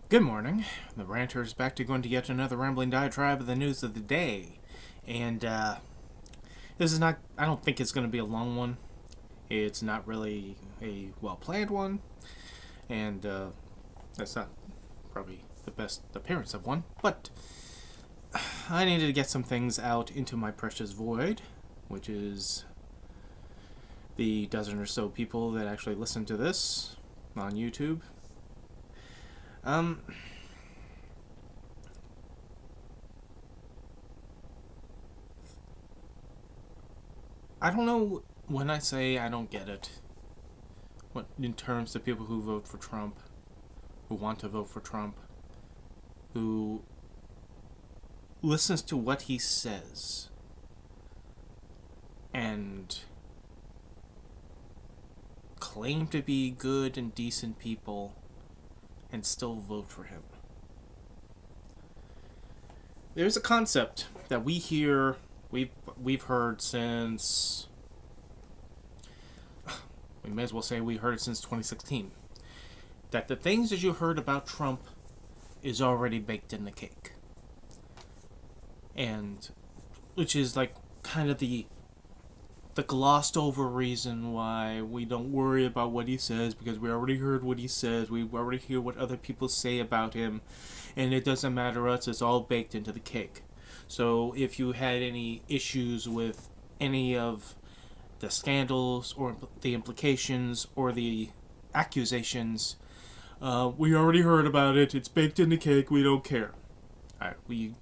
Good morning. The Ranter is back to go into yet another rambling diatribe of the news of the day. And, this is not, I don't think it's going to be a long one. It's not really a well-planned one. And, that's not probably the best appearance of one. But, I needed to get some things out into my precious void, which is the dozen or so people that actually listen to this on YouTube. I don't know when I say I don't get it. What in terms of people who vote for Trump, who want to vote for Trump, who listens to what he says, and claim to be good and decent people, and still vote for him. There's a concept that we hear, we've heard since, we may as well say we heard it since 2016, that the things that you heard about Trump is already baked in the cake. And which is like kind of the glossed over reason why we don't worry about what he says, because we already heard what he says, we already hear what other people say about him, and it doesn't matter to us, it's all baked into the cake. So if you had any issues with any of the scandals or the implications or the accusations, we already heard about it, it's baked in the cake, we don't care. Alright, you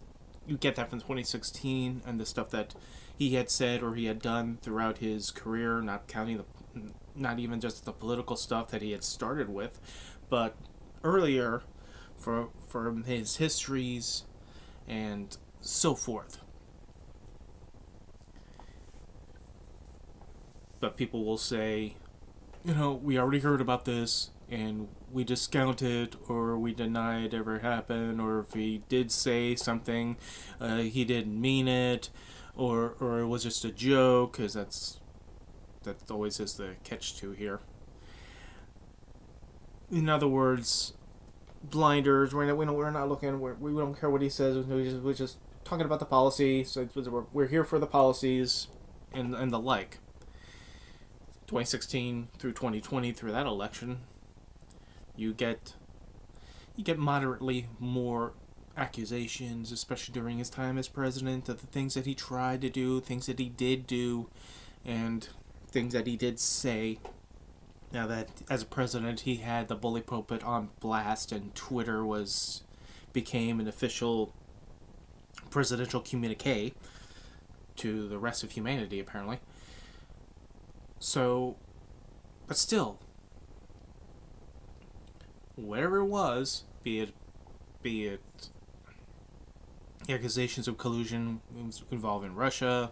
get that from 2016 and the stuff that he had said or he had done throughout his career, not even just the political stuff that he had started with, but earlier from his histories and so forth. But people will say, we already heard about this and we discount it, or we deny it ever happened, or if he did say something, he didn't mean it, or it was just a joke, because that always is the catch-to here. In other words, blinders. We're not looking. We don't care what he says. We're just talking about the policy. So we're here for the policies and the like. 2016 through 2020, through that election, you get moderately more accusations, especially during his time as president, of the things that he tried to do, things that he did do, and things that he did say. Now that as a president he had the bully pulpit on blast, and Twitter became an official presidential communique to the rest of humanity, apparently. So, but still, whatever it was, be it accusations of collusion involving Russia,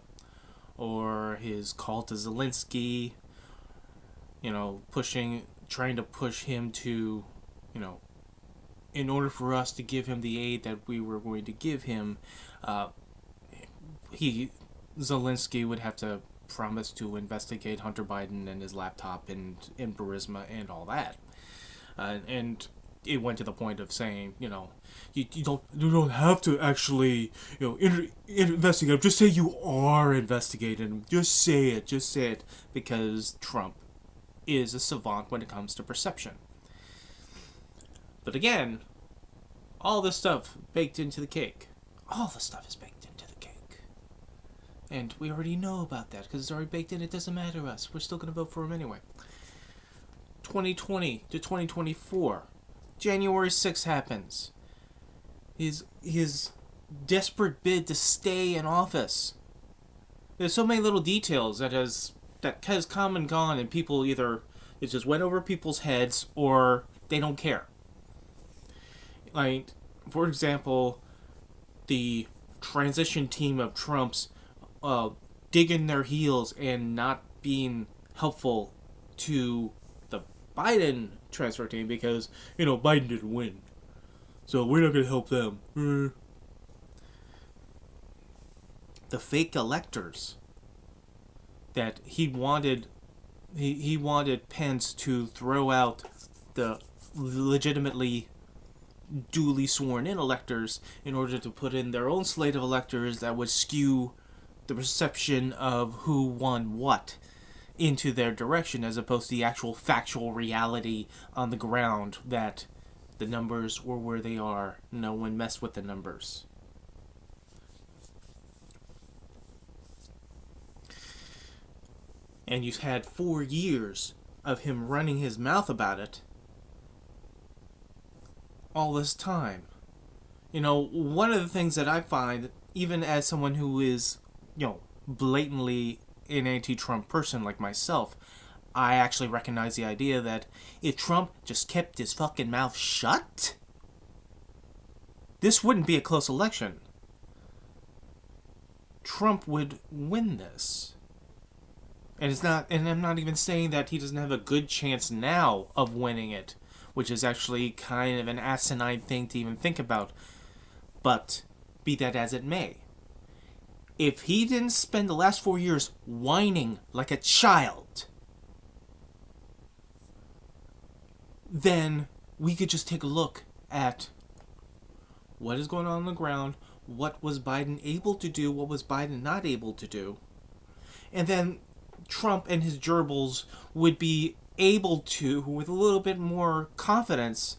or his call to Zelensky, trying to push him to, in order for us to give him the aid that we were going to give him, Zelensky would have to promise to investigate Hunter Biden and his laptop and Burisma and all that. And it went to the point of saying, you don't have to actually, investigate. Just say you are investigating. Just say it, because Trump is a savant when it comes to perception. But again, all this stuff baked into the cake. All the stuff is baked into the cake. And we already know about that, because it's already baked in. It doesn't matter to us. We're still going to vote for him anyway. 2020 to 2024. January 6th happens. His desperate bid to stay in office. There's so many little details that has come and gone, and people it just went over people's heads, or they don't care. Like, for example, the transition team of Trump's digging their heels and not being helpful to the Biden transfer team, because, Biden didn't win. So we're not going to help them. The fake electors. that he wanted Pence to throw out the legitimately duly sworn in electors in order to put in their own slate of electors that would skew the perception of who won what into their direction, as opposed to the actual factual reality on the ground that the numbers were where they are. No one messed with the numbers. And you've had 4 years of him running his mouth about it all this time. One of the things that I find, even as someone who is, blatantly an anti-Trump person like myself, I actually recognize the idea that if Trump just kept his fucking mouth shut, this wouldn't be a close election. Trump would win this. And I'm not even saying that he doesn't have a good chance now of winning it, which is actually kind of an asinine thing to even think about. But be that as it may, if he didn't spend the last 4 years whining like a child, then we could just take a look at what is going on the ground, what was Biden able to do, what was Biden not able to do, and then Trump and his gerbils would be able to, with a little bit more confidence,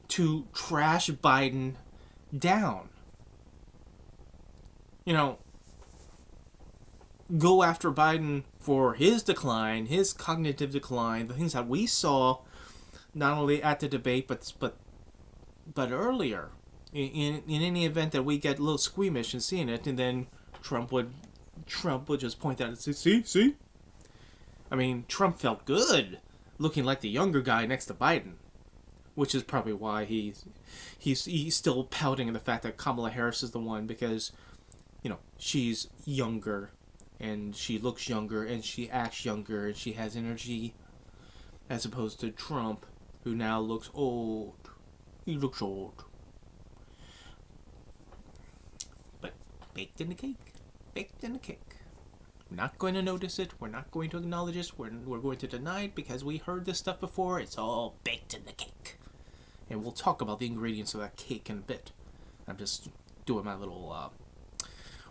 to trash Biden down. Go after Biden for his decline, his cognitive decline, the things that we saw not only at the debate but earlier. In any event that we get a little squeamish in seeing it, and then Trump would just point out and say, see? I mean, Trump felt good looking like the younger guy next to Biden, which is probably why he's still pouting at the fact that Kamala Harris is the one, because, she's younger, and she looks younger, and she acts younger, and she has energy, as opposed to Trump, who now looks old. He looks old. But baked in the cake. We're not going to notice it. We're not going to acknowledge it. We're going to deny it because we heard this stuff before. It's all baked in the cake. And we'll talk about the ingredients of that cake in a bit. I'm just doing my little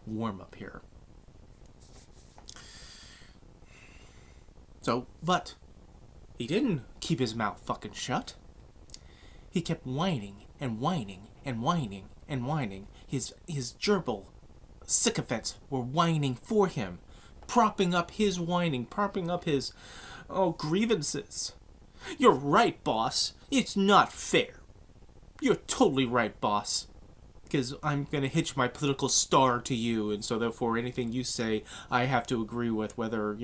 warm-up here. But he didn't keep his mouth fucking shut. He kept whining and whining and whining and whining. His gerbil sycophants were whining for him, propping up his whining, propping up his grievances. You're right, boss. It's not fair. You're totally right, boss. Because I'm going to hitch my political star to you, and so therefore anything you say I have to agree with, whether,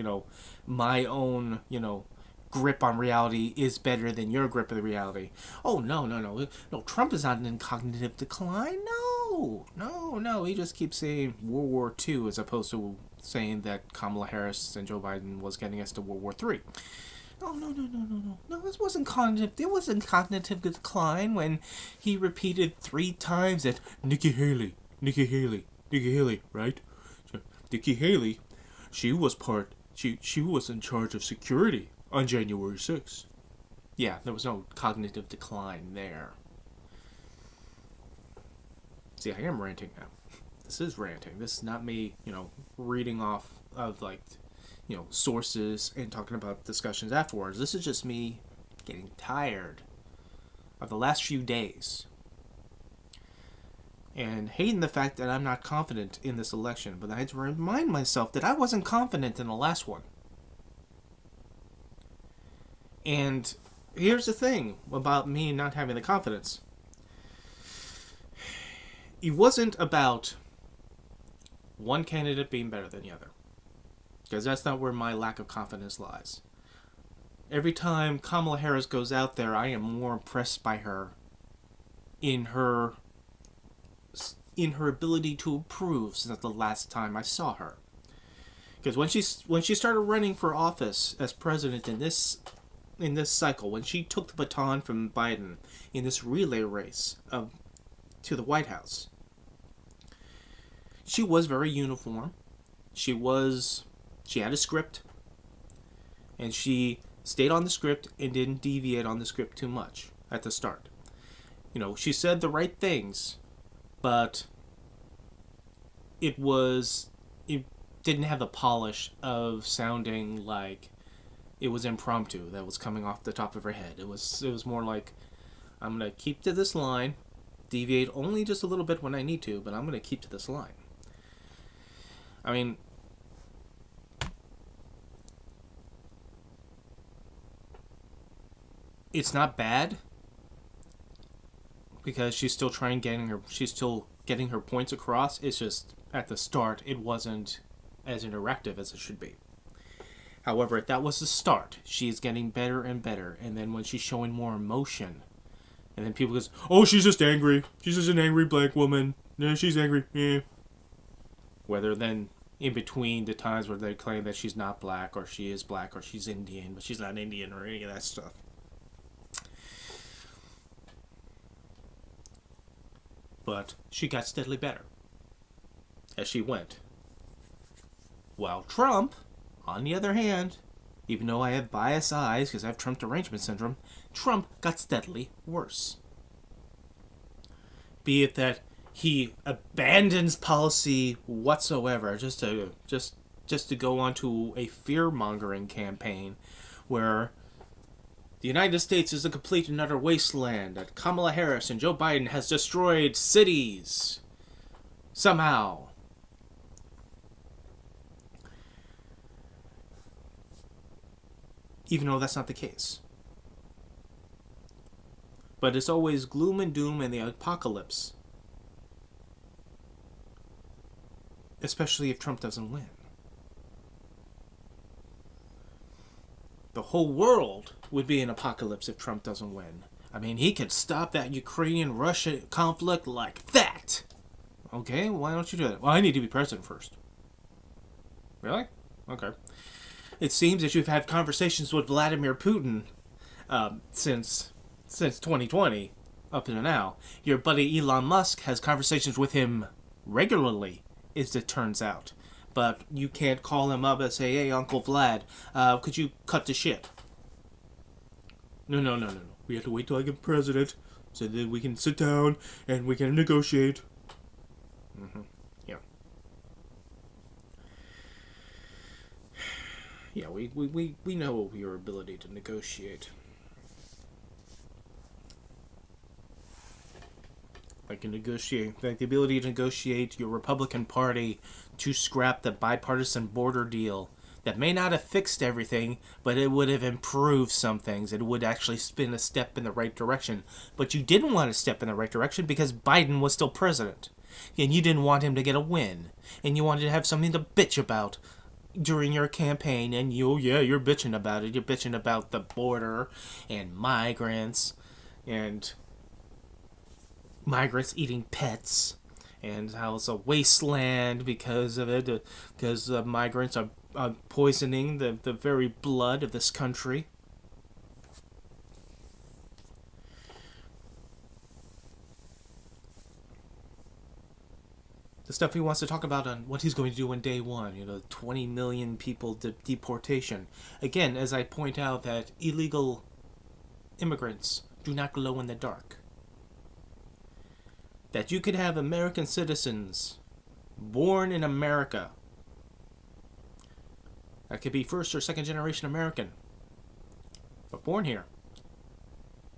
my own, grip on reality is better than your grip of the reality. Oh, no, Trump is not in cognitive decline. No, he just keeps saying World War II as opposed to saying that Kamala Harris and Joe Biden was getting us to World War III. No, this wasn't cognitive. There wasn't cognitive decline when he repeated 3 times that Nikki Haley, right? So, Nikki Haley, she was in charge of security on January 6th. Yeah, there was no cognitive decline there. See, I am ranting now. This is ranting. This is not me, reading off of, sources and talking about discussions afterwards. This is just me getting tired of the last few days and hating the fact that I'm not confident in this election. But I had to remind myself that I wasn't confident in the last one. And here's the thing about me not having the confidence. It wasn't about one candidate being better than the other, because that's not where my lack of confidence lies. Every time Kamala Harris goes out there, I am more impressed by her in her ability to improve since the last time I saw her. Because when she started running for office as president in this cycle, when she took the baton from Biden in this relay race to the White House, she was very uniform. She was She had a script, and she stayed on the script and didn't deviate on the script too much at the start. You know, she said the right things, but it didn't have the polish of sounding like it was impromptu that was coming off the top of her head. It was more like, I'm going to keep to this line, deviate only just a little bit when I need to, but I'm going to keep to this line. I mean, it's not bad because she's still getting her points across. It's just at the start it wasn't as interactive as it should be. However, if that was the start, she's getting better and better, and then when she's showing more emotion, and then people goes, "Oh, she's just angry. She's just an angry black woman. Yeah, she's angry." Yeah. Whether then in between the times where they claim that she's not black, or she is black, or she's Indian, but she's not Indian, or any of that stuff. But she got steadily better as she went. While Trump, on the other hand, even though I have biased eyes because I have Trump derangement syndrome, Trump got steadily worse. Be it that he abandons policy whatsoever just to go onto a fear-mongering campaign where the United States is a complete and utter wasteland, that Kamala Harris and Joe Biden has destroyed cities somehow. Even though that's not the case. But it's always gloom and doom and the apocalypse. Especially if Trump doesn't win. The whole world would be an apocalypse if Trump doesn't win. I mean, he could stop that Ukrainian-Russia conflict like that. Okay, why don't you do that? Well, I need to be president first. Really? Okay. It seems that you've had conversations with Vladimir Putin since 2020 up to now. Your buddy Elon Musk has conversations with him regularly, as it turns out. But you can't call him up and say, "Hey, Uncle Vlad, could you cut the shit?" No. We have to wait till I get president so that we can sit down and we can negotiate. Yeah. Yeah, we know your ability to negotiate. Like the ability to negotiate your Republican Party to scrap the bipartisan border deal that may not have fixed everything, but it would have improved some things. It would actually spin a step in the right direction. But you didn't want to step in the right direction because Biden was still president. And you didn't want him to get a win. And you wanted to have something to bitch about during your campaign. And you're bitching about it. You're bitching about the border and migrants and migrants eating pets, and how it's a wasteland because of it, because migrants are poisoning the very blood of this country. The stuff he wants to talk about on what he's going to do on day one, 20 million people deportation. Again, as I point out, that illegal immigrants do not glow in the dark. That you could have American citizens born in America that could be first or second generation American, but born here,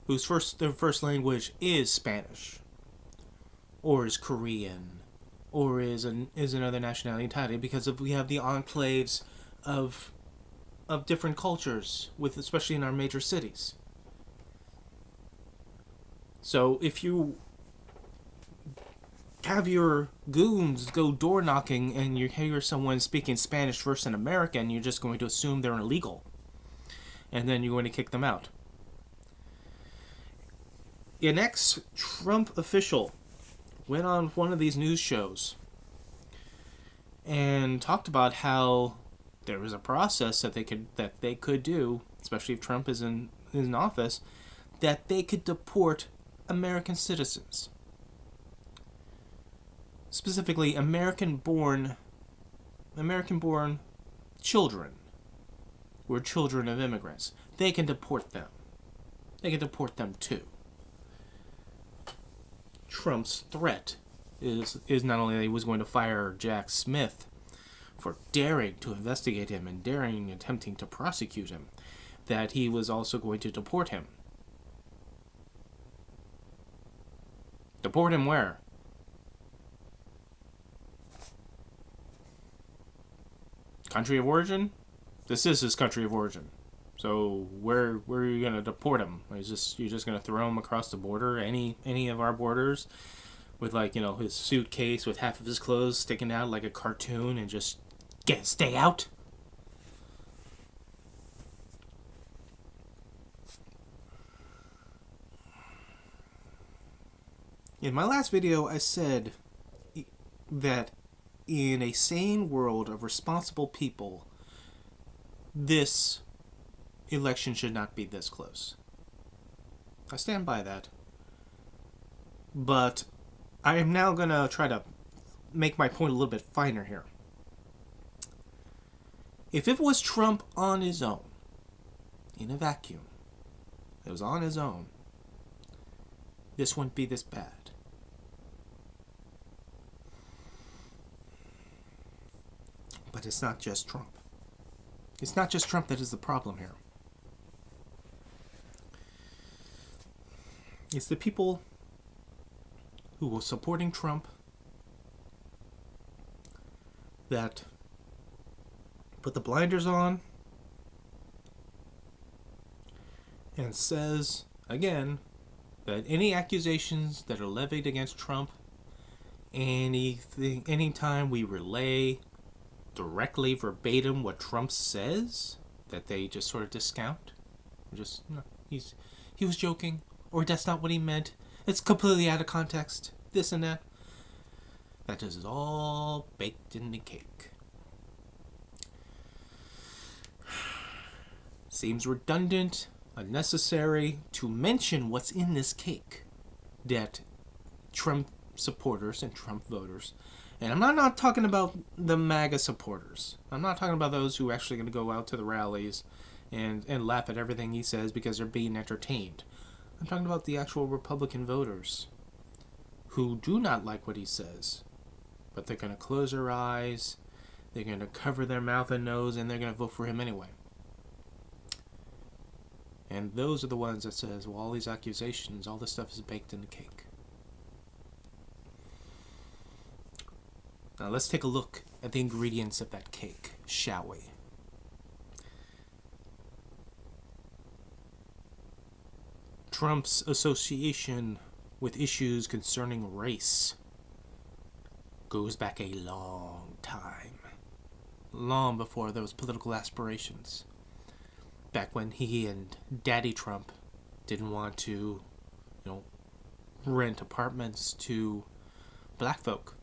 whose their first language is Spanish, or is Korean, or is another nationality entirely, because we have the enclaves of different cultures, especially in our major cities. So if you have your goons go door knocking and you hear someone speaking Spanish versus an American, you're just going to assume they're illegal. And then you're going to kick them out. An ex-Trump official went on one of these news shows and talked about how there was a process that they could do, especially if Trump is in office, that they could deport American citizens. Specifically, American-born children were children of immigrants. They can deport them. They can deport them too. Trump's threat is not only that he was going to fire Jack Smith for daring to investigate him and attempting to prosecute him, that he was also going to deport him. Deport him where? Country of origin? This is his country of origin. So where are you gonna deport him? You're just gonna throw him across the border, any of our borders, with his suitcase with half of his clothes sticking out like a cartoon, and just stay out? In my last video, I said that in a sane world of responsible people, this election should not be this close. I stand by that. But I am now going to try to make my point a little bit finer here. If it was Trump on his own, in a vacuum, it was on his own, this wouldn't be this bad. But it's not just Trump. It's not just Trump that is the problem here. It's the people who were supporting Trump that put the blinders on and says, again, that any accusations that are levied against Trump, anytime we relay directly verbatim what Trump says, that they just sort of discount. Just, no, he was joking, or that's not what he meant. It's completely out of context. This and that. That is all baked in the cake. Seems redundant, unnecessary to mention what's in this cake that Trump supporters and Trump voters, and I'm not talking about the MAGA supporters. I'm not talking about those who are actually going to go out to the rallies and laugh at everything he says because they're being entertained. I'm talking about the actual Republican voters who do not like what he says, but they're going to close their eyes, they're going to cover their mouth and nose, and they're going to vote for him anyway. And those are the ones that says, well, all these accusations, all this stuff is baked in the cake. Now let's take a look at the ingredients of that cake, shall we? Trump's association with issues concerning race goes back a long time. Long before there was political aspirations. Back when he and Daddy Trump didn't want to, rent apartments to black folk.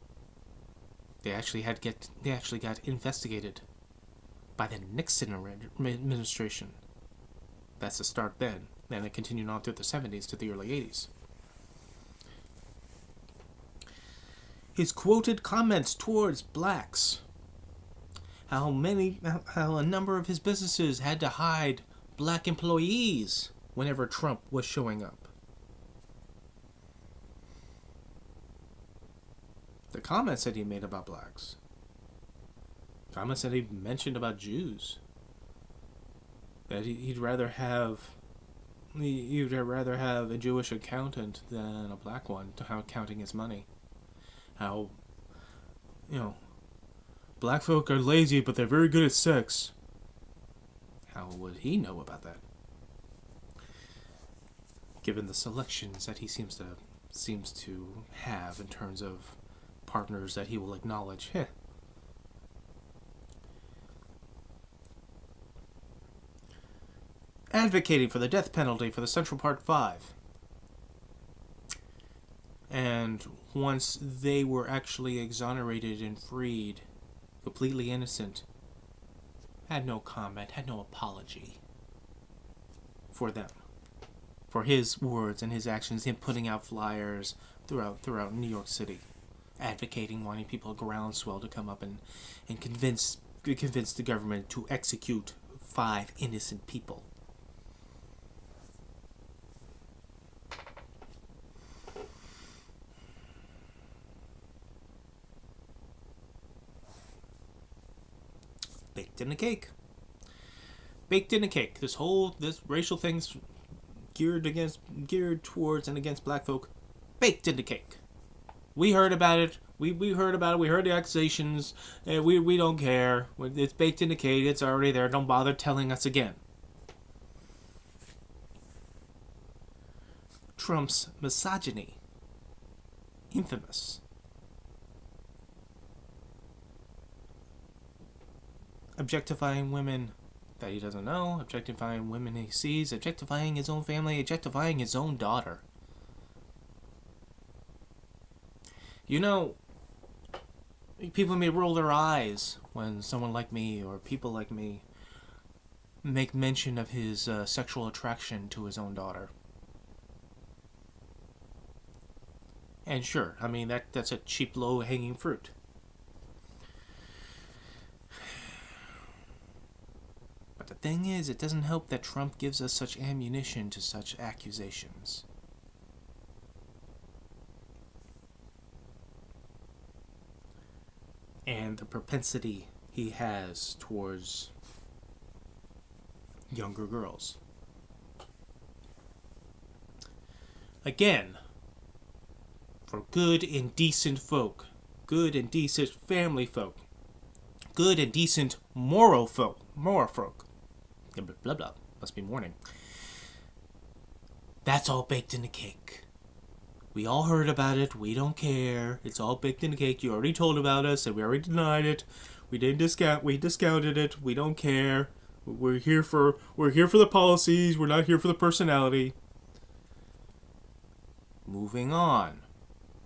They actually got investigated by the Nixon administration. That's the start then. Then it continued on through the 70s to the early 80s. His quoted comments towards blacks, how a number of his businesses had to hide black employees whenever Trump was showing up. The comments that he made about blacks. Comments that he mentioned about Jews. That he'd rather have a Jewish accountant than a black one to counting his money. How, black folk are lazy, but they're very good at sex. How would he know about that? Given the selections that he seems to have in terms of partners that he will acknowledge. Advocating for the death penalty for the Central Park Five. And once they were actually exonerated and freed, completely innocent, had no comment, had no apology for them. For his words and his actions, him putting out flyers throughout New York City, advocating, wanting people groundswell to come up and convince convince the government to execute 5 innocent people. Baked in the cake. Baked in the cake. This racial thing's geared towards and against black folk. Baked in the cake. We heard about it. We heard about it. We heard the accusations. And we don't care. It's baked in the cake. It's already there. Don't bother telling us again. Trump's misogyny. Infamous. Objectifying women that he doesn't know, objectifying women he sees, objectifying his own family, objectifying his own daughter. You know, people may roll their eyes when someone like me or people like me make mention of his sexual attraction to his own daughter. And sure, I mean, that's a cheap, low-hanging fruit. The thing is, it doesn't help that Trump gives us such ammunition to such accusations. And the propensity he has towards younger girls. Again, for good and decent folk, good and decent family folk, good and decent moral folk, blah, blah, blah. Must be morning. That's all baked in the cake. We all heard about it. We don't care. It's all baked in the cake. You already told about us, and we already denied it. We didn't discount. We discounted it. We don't care. We're here for the policies. We're not here for the personality. Moving on,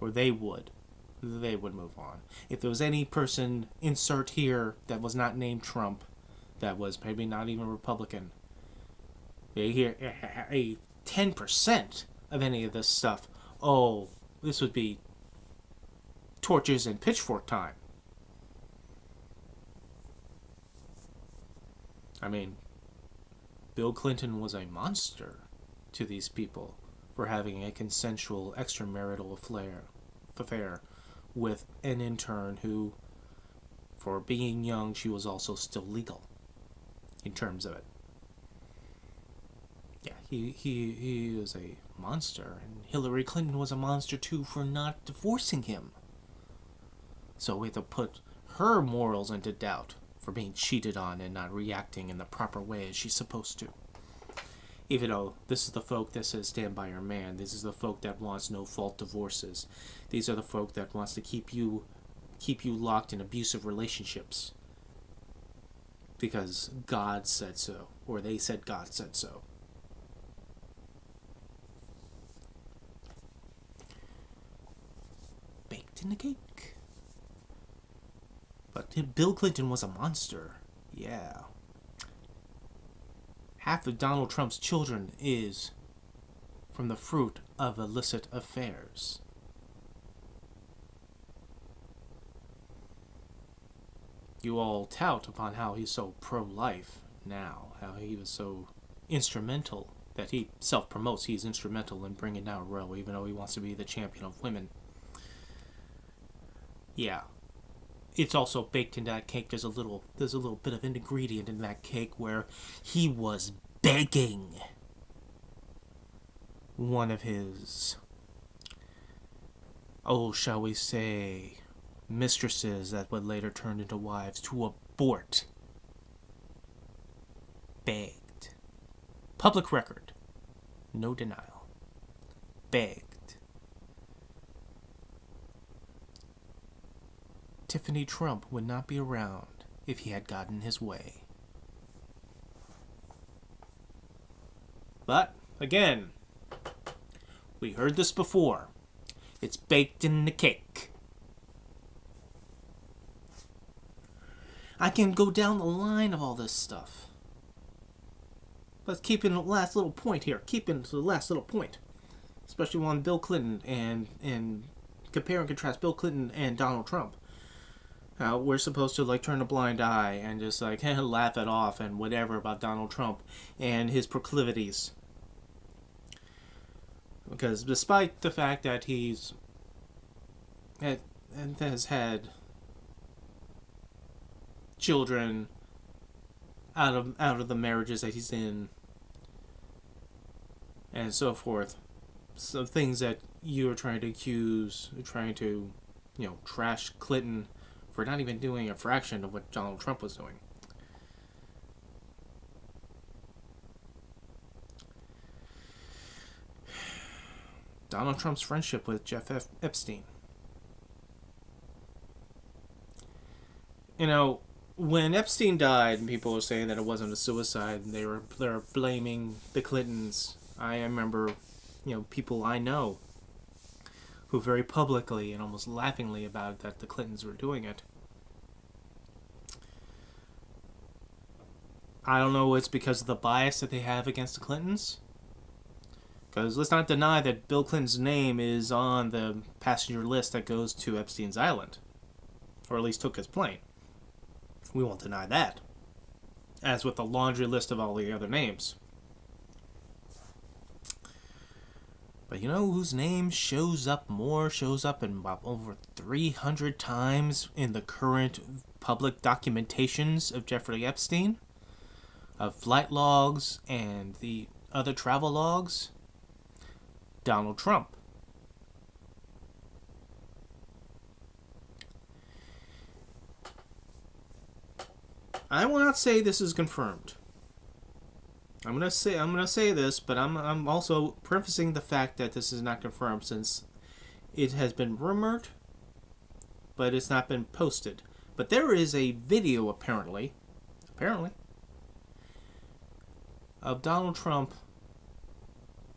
or they would move on. If there was any person insert here that was not named Trump, that was maybe not even Republican, they hear a 10% of any of this stuff, oh, this would be torches and pitchfork time. I mean, Bill Clinton was a monster to these people for having a consensual extramarital affair with an intern who, for being young, she was also still legal in terms of it. Yeah, he is a monster, and Hillary Clinton was a monster too for not divorcing him. So we have to put her morals into doubt for being cheated on and not reacting in the proper way as she's supposed to. Even though this is the folk that says stand by your man, this is the folk that wants no fault divorces. These are the folk that wants to keep you locked in abusive relationships because God said so, or they said God said so. Baked in the cake. But Bill Clinton was a monster. Yeah. Half of Donald Trump's children is from the fruit of illicit affairs. You all tout upon how he's so pro-life now, how he was so instrumental, that he self-promotes he's instrumental in bringing down Roe, even though he wants to be the champion of women. Yeah. It's also baked in that cake. There's a little bit of an ingredient in that cake where he was begging one of his, shall we say, mistresses that would later turn into wives to abort. Begged. Public record. No denial. Begged. Tiffany Trump would not be around if he had gotten his way. But, again, we heard this before. It's baked in the cake. I can go down the line of all this stuff. Let's keep in the last little point here. Keep in the last little point. Especially on Bill Clinton and compare and contrast Bill Clinton and Donald Trump. how we're supposed to like turn a blind eye and just like laugh it off and whatever about Donald Trump and his proclivities. Because despite the fact that has had children out of the marriages that he's in and so forth, some things that you're trying to trash Clinton for not even doing a fraction of what Donald Trump was doing. Donald Trump's friendship with Jeff Epstein. You know, when Epstein died, and people were saying that it wasn't a suicide, and they were blaming the Clintons. I remember, people I know who very publicly and almost laughingly about it, that the Clintons were doing it. I don't know it's because of the bias that they have against the Clintons. Because let's not deny that Bill Clinton's name is on the passenger list that goes to Epstein's Island. Or at least took his plane. We won't deny that. As with the laundry list of all the other names. But you know whose name shows up in about over 300 times in the current public documentations of Jeffrey Epstein? Of flight logs and the other travel logs? Donald Trump. I will not say this is confirmed. I'm gonna say this, but I'm also prefacing the fact that this is not confirmed, since it has been rumored, but it's not been posted. But there is a video apparently, of Donald Trump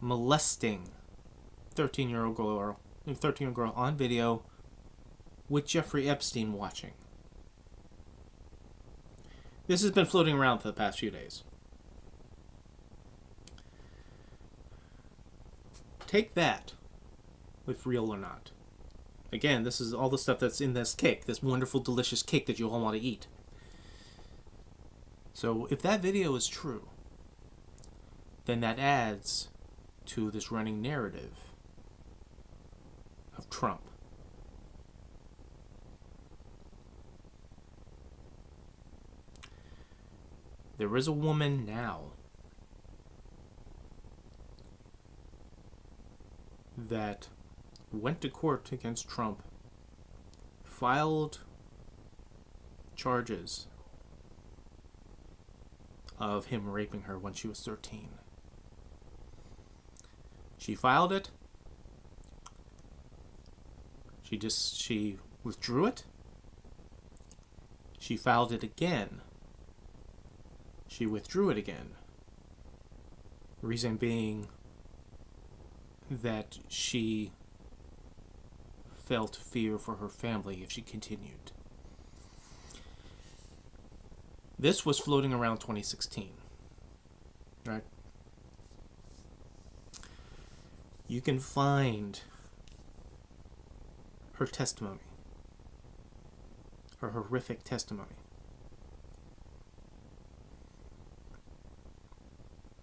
molesting 13-year-old girl on video with Jeffrey Epstein watching. This has been floating around for the past few days. Take that with real or not. Again, this is all the stuff that's in this cake, this wonderful, delicious cake that you all want to eat. So if that video is true, then that adds to this running narrative of Trump. There is a woman now that went to court against Trump, filed charges of him raping her when she was 13. She filed it. She withdrew it. She filed it again. She withdrew it again. Reason being that she felt fear for her family if she continued. This was floating around 2016, right? You can find her testimony, her horrific testimony,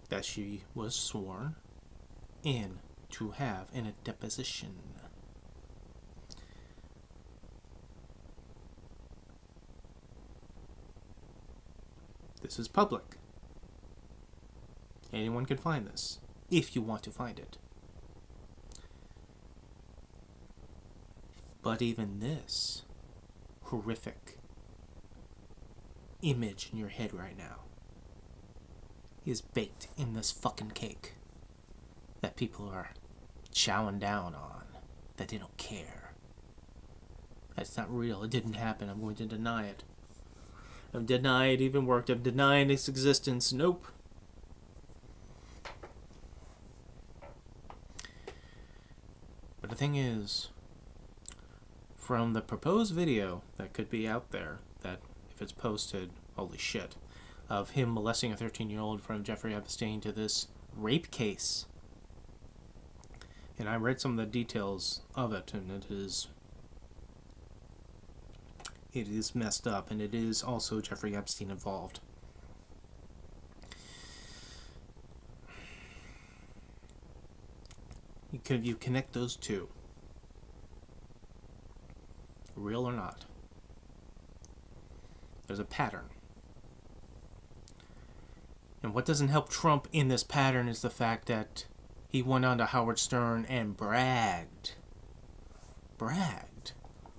that she was sworn in to have in a deposition. This is public. Anyone can find this, if you want to find it. But even this horrific image in your head right now is baked in this fucking cake that people are chowing down on, that they don't care. That's not real. It didn't happen. I'm going to deny it. I'm denying it even worked. I'm denying its existence. Nope. But the thing is, from the proposed video that could be out there, that if it's posted, holy shit, of him molesting a 13-year-old from Jeffrey Epstein to this rape case. And I read some of the details of it, and it is messed up, and it is also Jeffrey Epstein involved. You connect those two, real or not. There's a pattern. And what doesn't help Trump in this pattern is the fact that he went on to Howard Stern and bragged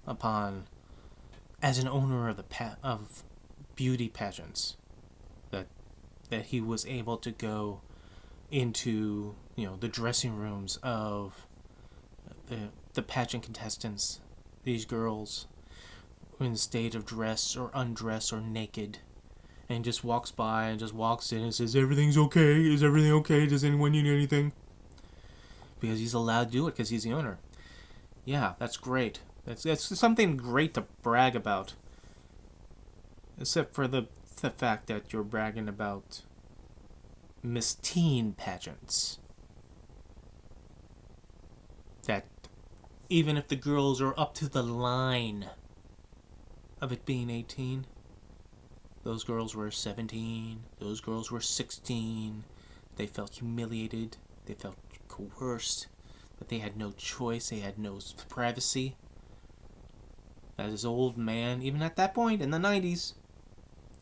upon, as an owner of of beauty pageants, that he was able to go into, the dressing rooms of the pageant contestants, these girls in a state of dress or undress or naked, and just walks by and just walks in and says, "Everything's okay? Is everything okay? Does anyone need anything?" Because he's allowed to do it because he's the owner. Yeah, that's great. That's something great to brag about. Except for the fact that you're bragging about Miss Teen pageants. That even if the girls are up to the line of it being 18, those girls were 17, those girls were 16, they felt humiliated, they felt coerced, but they had no choice, they had no privacy. As this old man, even at that point in the 90s,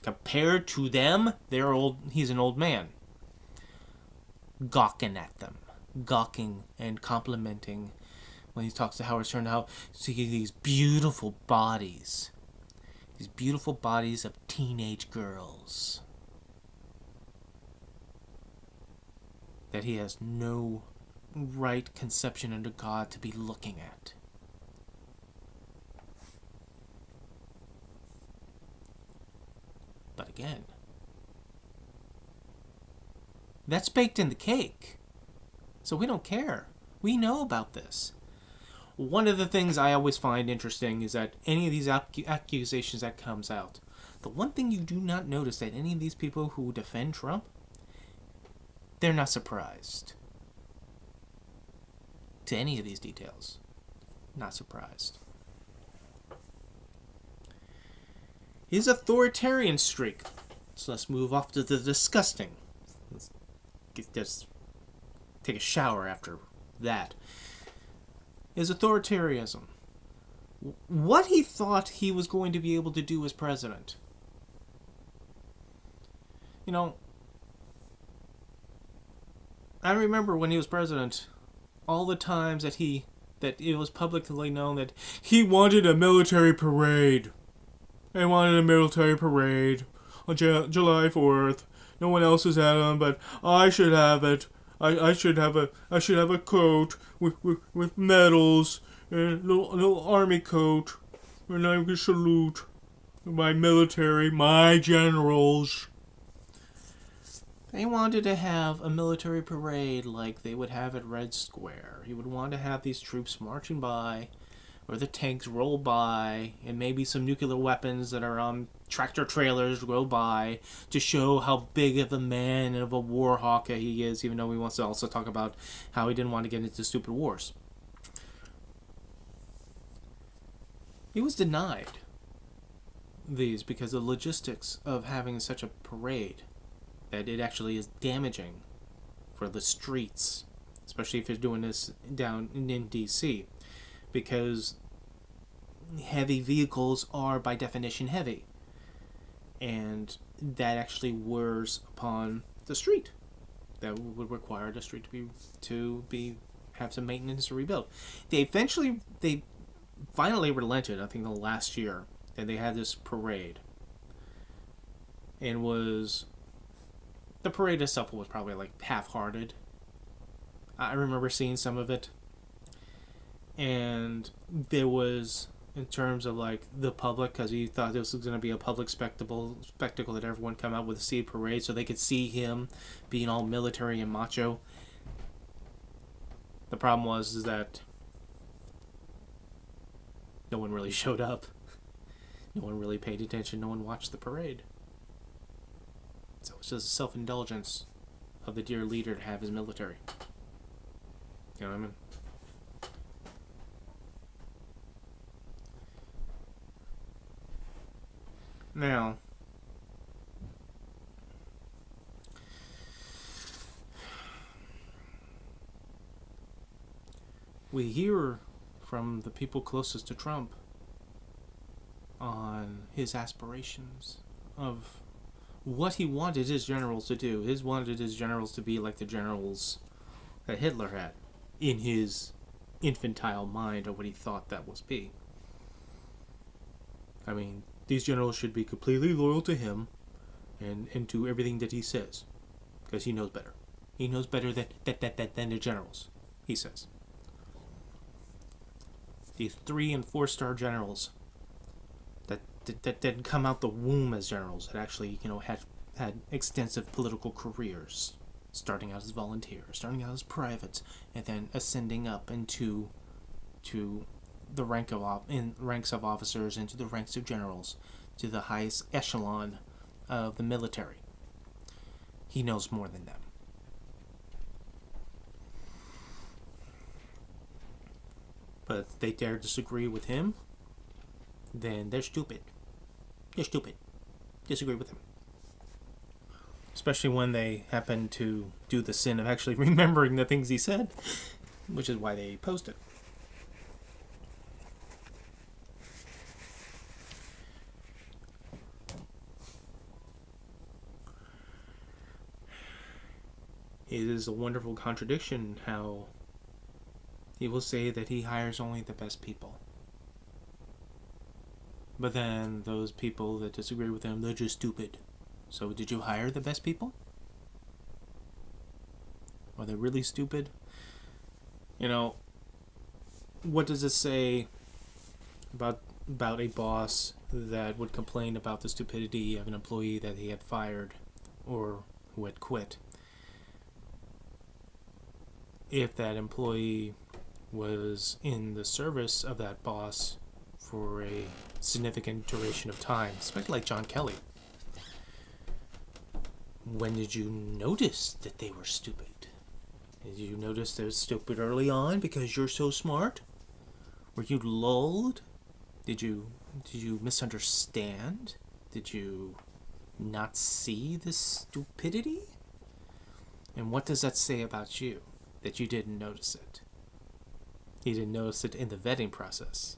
compared to them, he's an old man. Gawking at them. Gawking and complimenting when he talks to Howard Stern, how see these beautiful bodies. These beautiful bodies of teenage girls that he has no right conception under God to be looking at. But again, that's baked in the cake. So we don't care. We know about this. One of the things I always find interesting is that any of these accusations that comes out, the one thing you do not notice that any of these people who defend Trump, they're not surprised to any of these details. Not surprised. His authoritarian streak. So let's move off to the disgusting. Let's just take a shower after that. His authoritarianism. What he thought he was going to be able to do as president. I remember when he was president, all the times that it was publicly known that he wanted a military parade. He wanted a military parade on July 4th. No one else has had them, but I should have it. I should have a coat with medals, and a little army coat, and I can salute my military, my generals. They wanted to have a military parade like they would have at Red Square. He would want to have these troops marching by, or the tanks roll by, and maybe some nuclear weapons that are on tractor trailers go by to show how big of a man and of a war hawk he is, even though he wants to also talk about how he didn't want to get into stupid wars. He was denied these because of the logistics of having such a parade, that it actually is damaging for the streets, especially if you're doing this down in D.C., because heavy vehicles are by definition heavy, and that actually wears upon the street. That would require the street to be have some maintenance to rebuild. They finally relented, I think, the last year, and they had this parade, and the parade itself was probably like half-hearted. I remember seeing some of it, and there was, in terms of like the public, because he thought this was going to be a public spectacle that everyone come out with to see a parade so they could see him being all military and macho. The problem was that no one really showed up. No one really paid attention. No one watched the parade. So it's just a self-indulgence of the dear leader to have his military. You know what I mean? Now, we hear from the people closest to Trump on his aspirations of what he wanted his generals to do. He wanted his generals to be like the generals that Hitler had in his infantile mind, or what he thought that was be. I mean, these generals should be completely loyal to him and do everything that he says, because he knows better. He knows better than the generals, he says. These 3- and 4-star generals that didn't come out the womb as generals, that actually, had extensive political careers, starting out as volunteers, starting out as privates, and then ascending up into the ranks of officers, into the ranks of generals, to the highest echelon of the military. He knows more than them. But if they dare disagree with him, then they're stupid. They're stupid. Disagree with him. Especially when they happen to do the sin of actually remembering the things he said, which is why they post it. It is a wonderful contradiction how he will say that he hires only the best people. But then those people that disagree with him, they're just stupid. So did you hire the best people? Are they really stupid? What does it say about a boss that would complain about the stupidity of an employee that he had fired or who had quit? If that employee was in the service of that boss for a significant duration of time, especially like John Kelly. When did you notice that they were stupid? Did you notice they were stupid early on because you're so smart? Were you lulled? Did you misunderstand? Did you not see this stupidity? And what does that say about you, that you didn't notice it? You didn't notice it in the vetting process.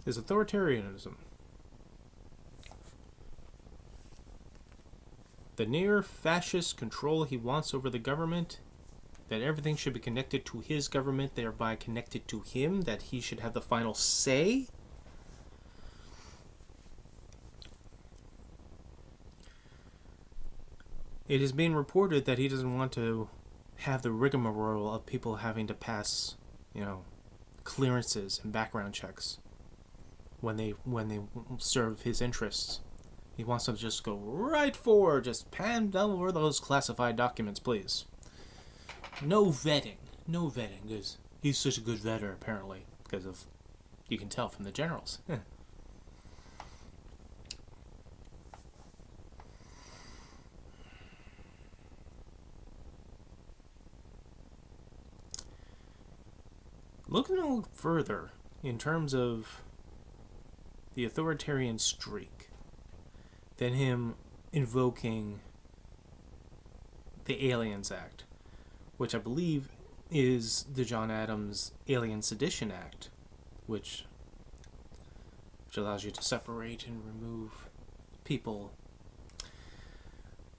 Is authoritarianism. The near fascist control he wants over the government, that everything should be connected to his government, thereby connected to him, that he should have the final say. It is being reported that he doesn't want to have the rigmarole of people having to pass, clearances and background checks when they serve his interests. He wants them to just go right forward, just pan down over those classified documents, please. No vetting, because he's such a good vetter, apparently, because of, you can tell from the generals. Looking a little further in terms of the authoritarian streak, than him invoking the Aliens Act, which I believe is the John Adams Alien Sedition Act, which allows you to separate and remove people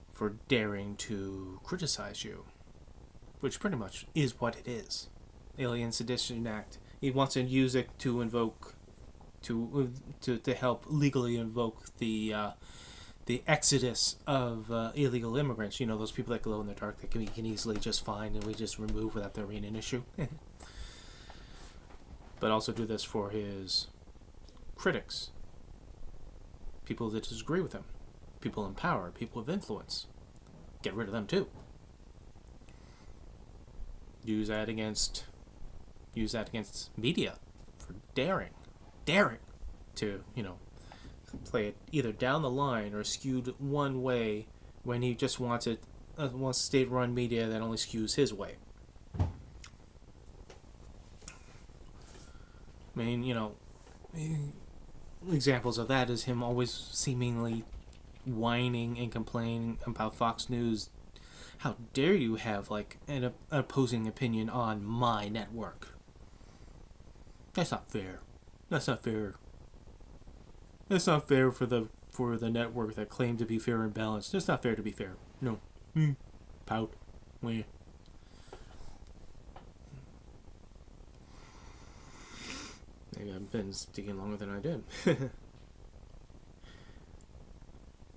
for daring to criticize you, which pretty much is what it is. Alien Sedition Act. He wants to use it to invoke, to help legally invoke the exodus of illegal immigrants. Those people that glow in the dark that we can easily just find and we just remove without there being an issue. But also do this for his critics, people that disagree with him, people in power, people of influence. Get rid of them too. Use that against media for daring to, play it either down the line or skewed one way when he just wants state-run media that only skews his way. I mean, examples of that is him always seemingly whining and complaining about Fox News. How dare you have like an opposing opinion on my network? That's not fair. That's not fair. That's not fair for the network that claimed to be fair and balanced. It's not fair to be fair. No. Pout. Wah. Maybe I've been speaking longer than I did.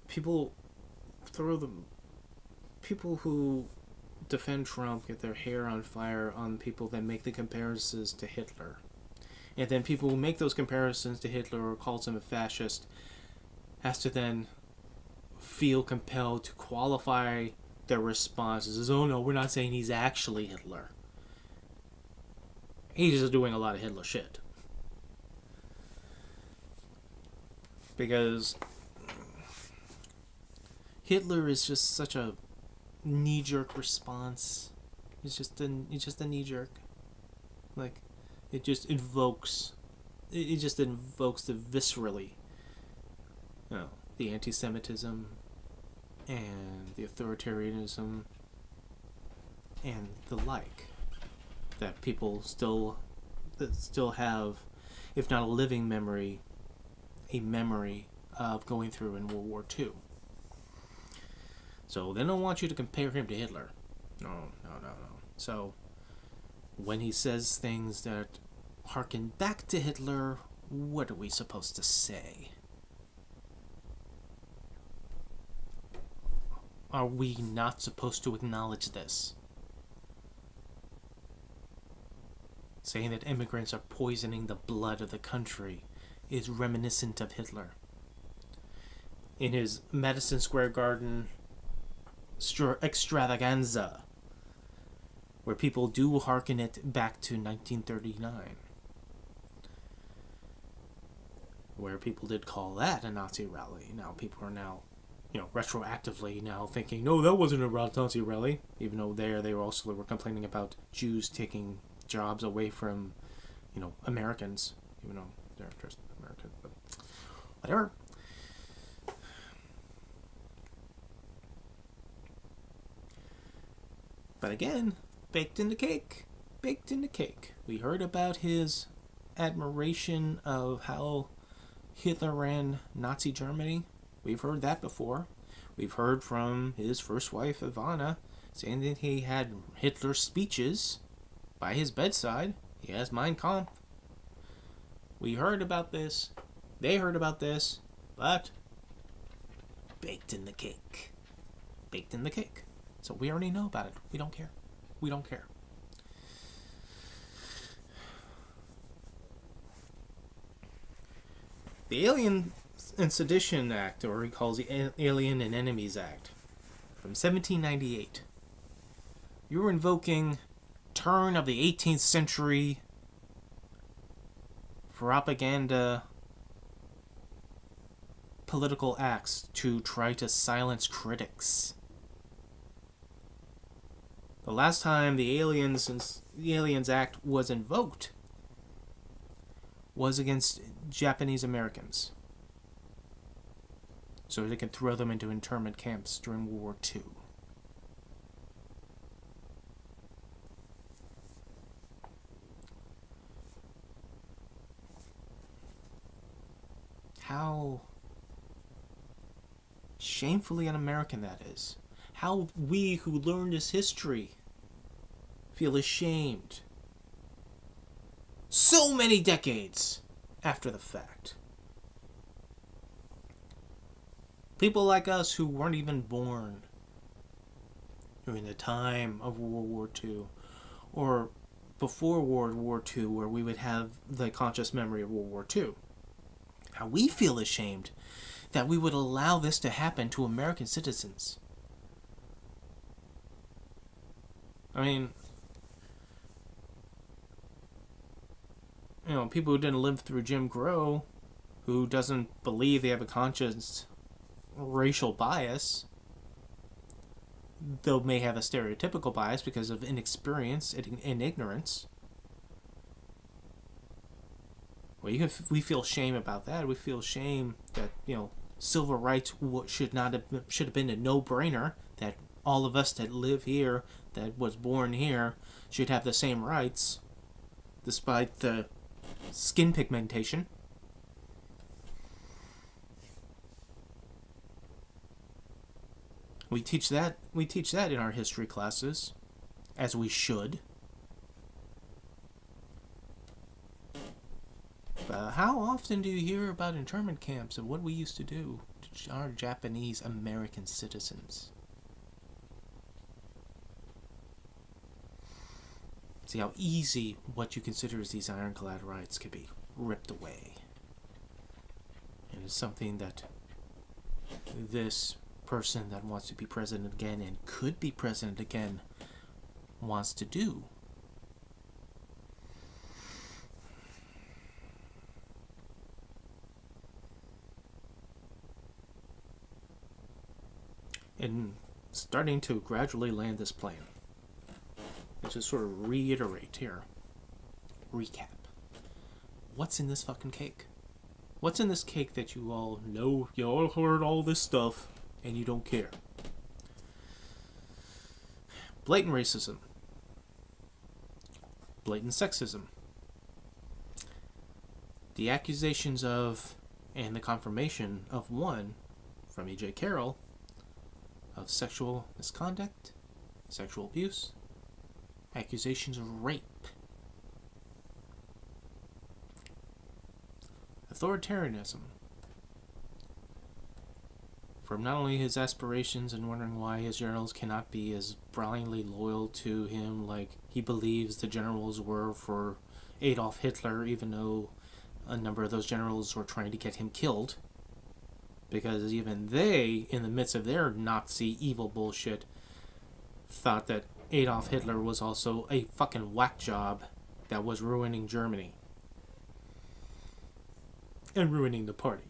People people who defend Trump get their hair on fire on people that make the comparisons to Hitler. And then people who make those comparisons to Hitler or calls him a fascist has to then feel compelled to qualify their responses as, oh no, we're not saying he's actually Hitler. He's just doing a lot of Hitler shit. Because Hitler is just such a knee-jerk response. It's just a knee-jerk. Like, it just invokes the viscerally, the anti-Semitism and the authoritarianism and the like that people still have, if not a living memory, a memory of going through in World War II. So they don't want you to compare him to Hitler. No. So when he says things that harken back to Hitler, what are we supposed to say? Are we not supposed to acknowledge this? Saying that immigrants are poisoning the blood of the country is reminiscent of Hitler. In his Madison Square Garden extravaganza, where people do hearken it back to 1939, where people did call that a Nazi rally. Now people are now, retroactively now thinking, no, that wasn't a Nazi rally, even though they were complaining about Jews taking jobs away from, Americans, even though they're just Americans, but whatever. But again, baked in the cake. We heard about his admiration of how Hitler ran Nazi Germany. We've heard that before. We've heard from his first wife, Ivana, saying that he had Hitler speeches by his bedside. He has Mein Kampf. We heard about this. They heard about this. But baked in the cake. So we already know about it. We don't care. The Alien and Sedition Act, or he calls the Alien and Enemies Act, from 1798. You were invoking turn of the 18th century propaganda political acts to try to silence critics. The last time the Aliens Act was invoked was against Japanese Americans, so they could throw them into internment camps during World War II. How shamefully un-American that is. How we who learned this history feel ashamed so many decades after the fact. People like us who weren't even born during the time of World War II or before World War II, where we would have the conscious memory of World War II. How we feel ashamed that we would allow this to happen to American citizens. I mean, people who didn't live through Jim Crow, who doesn't believe they have a conscious racial bias, though may have a stereotypical bias because of inexperience and ignorance. We feel shame about that. We feel shame that, civil rights should have been a no-brainer, that all of us that live here, that was born here, should have the same rights, despite the skin pigmentation. We teach that in our history classes, as we should. How often do you hear about internment camps and what we used to do to our Japanese American citizens? See how easy what you consider as these ironclad rights could be ripped away. And it's something that this person that wants to be president again and could be president again wants to do. And starting to gradually land this plane. Let's just sort of reiterate here. Recap. What's in this fucking cake? What's in this cake that you all know? You all heard all this stuff and you don't care. Blatant racism. Blatant sexism. The accusations of, and the confirmation of one, from E.J. Carroll, of sexual misconduct, sexual abuse, accusations of rape, authoritarianism, from not only his aspirations and wondering why his generals cannot be as blindly loyal to him like he believes the generals were for Adolf Hitler, even though a number of those generals were trying to get him killed. Because even they, in the midst of their Nazi evil bullshit, thought that Adolf Hitler was also a fucking whack job that was ruining Germany. And ruining the party.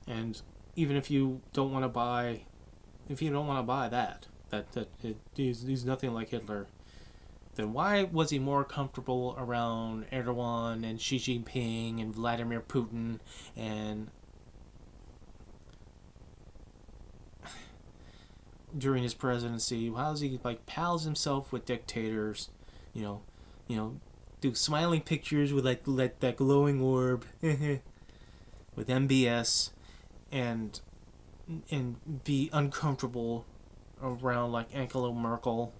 And even if you don't want to buy, that he's nothing like Hitler, then why was he more comfortable around Erdogan and Xi Jinping and Vladimir Putin and during his presidency? How does he pals himself with dictators? Do smiling pictures with that glowing orb with MBS and be uncomfortable around Angela Merkel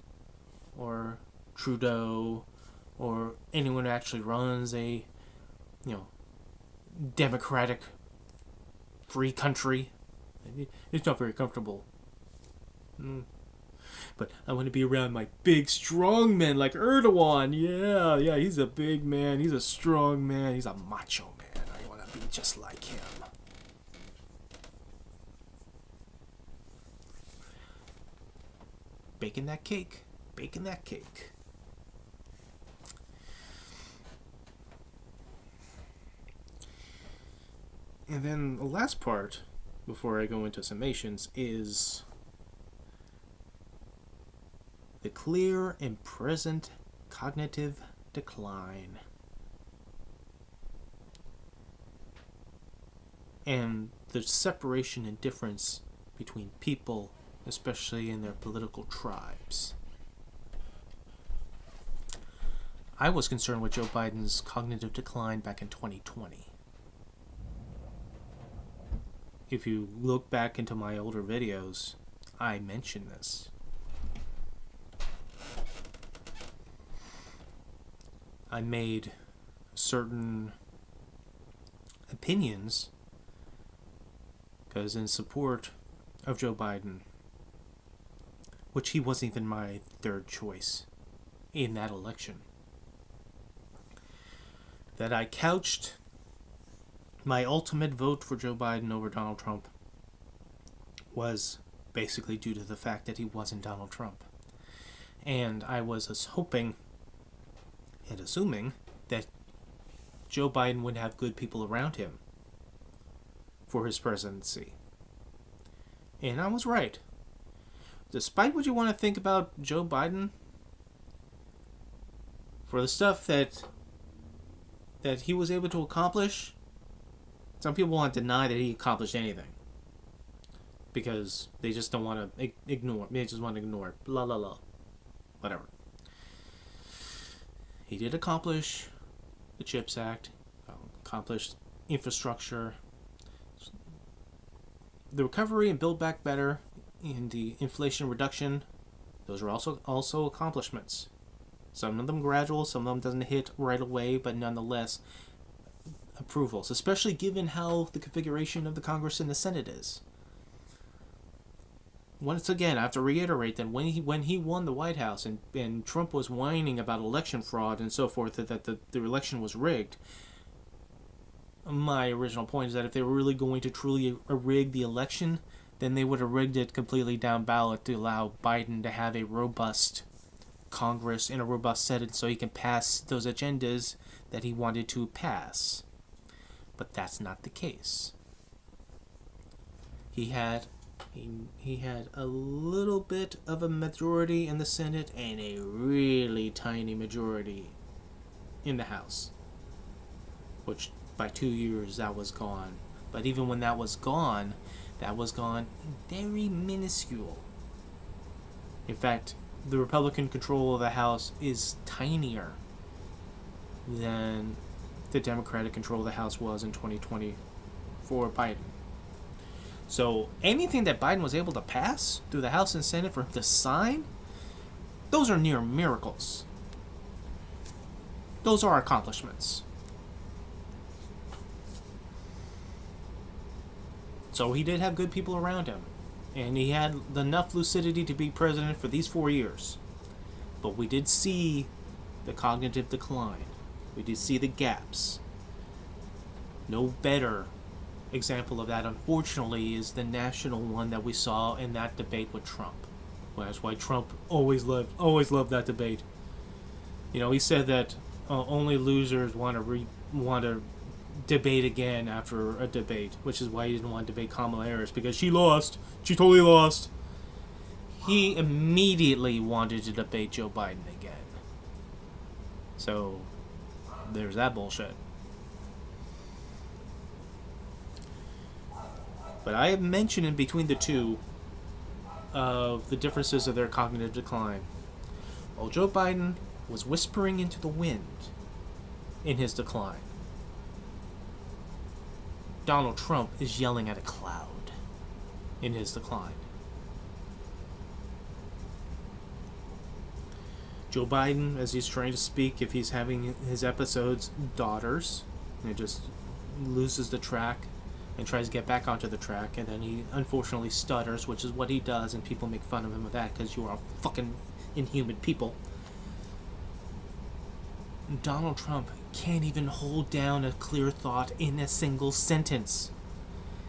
or Trudeau or anyone who actually runs a democratic free country. It's not very comfortable. But I want to be around my big strong men like Erdogan. Yeah, he's a big man, he's a strong man, he's a macho man. I want to be just like him. Baking that cake. And then the last part, before I go into summations, is the clear and present cognitive decline. And the separation and difference between people, especially in their political tribes. I was concerned with Joe Biden's cognitive decline back in 2020. If you look back into my older videos, I mentioned this. I made certain opinions because in support of Joe Biden, which he wasn't even my third choice in that election, that I couched my ultimate vote for Joe Biden over Donald Trump was basically due to the fact that he wasn't Donald Trump. And I was hoping and assuming that Joe Biden would have good people around him for his presidency. And I was right. Despite what you want to think about Joe Biden, for the stuff that that he was able to accomplish, some people want to deny that he accomplished anything. Because they just don't want to ignore. They just want to ignore it. Blah, blah, blah. Whatever. He did accomplish the CHIPS Act. Accomplished infrastructure. The recovery and Build Back Better and the inflation reduction. Those are also accomplishments. Some of them gradual. Some of them doesn't hit right away. But nonetheless, approvals. Especially given how the configuration of the Congress and the Senate is. Once again, I have to reiterate that when he won the White House and Trump was whining about election fraud and so forth, that the election was rigged, my original point is that if they were really going to truly rig the election, then they would have rigged it completely down ballot to allow Biden to have a robust Congress and a robust Senate so he can pass those agendas that he wanted to pass. But that's not the case. He had a little bit of a majority in the Senate and a really tiny majority in the House. Which, by 2 years, that was gone. But even when that was gone very minuscule. In fact, the Republican control of the House is tinier than the Democratic control of the House was in 2020 for Biden. So anything that Biden was able to pass through the House and Senate for him to sign, those are near miracles. Those are accomplishments. So he did have good people around him. And he had enough lucidity to be president for these 4 years. But we did see the cognitive decline. We did see the gaps. No better example of that, unfortunately, is the national one that we saw in that debate with Trump. Well, that's why Trump always loved that debate. You know, he said that only losers want to debate again after a debate, which is why he didn't want to debate Kamala Harris, because she lost. She totally lost. He immediately wanted to debate Joe Biden again. So, there's that bullshit. But I have mentioned in between the two of the differences of their cognitive decline. While Joe Biden was whispering into the wind in his decline, Donald Trump is yelling at a cloud in his decline. Joe Biden, as he's trying to speak, if he's having his episodes, daughters, and it just loses the track and tries to get back onto the track, and then he unfortunately stutters, which is what he does, and people make fun of him with that because you are fucking inhuman people. Donald Trump can't even hold down a clear thought in a single sentence.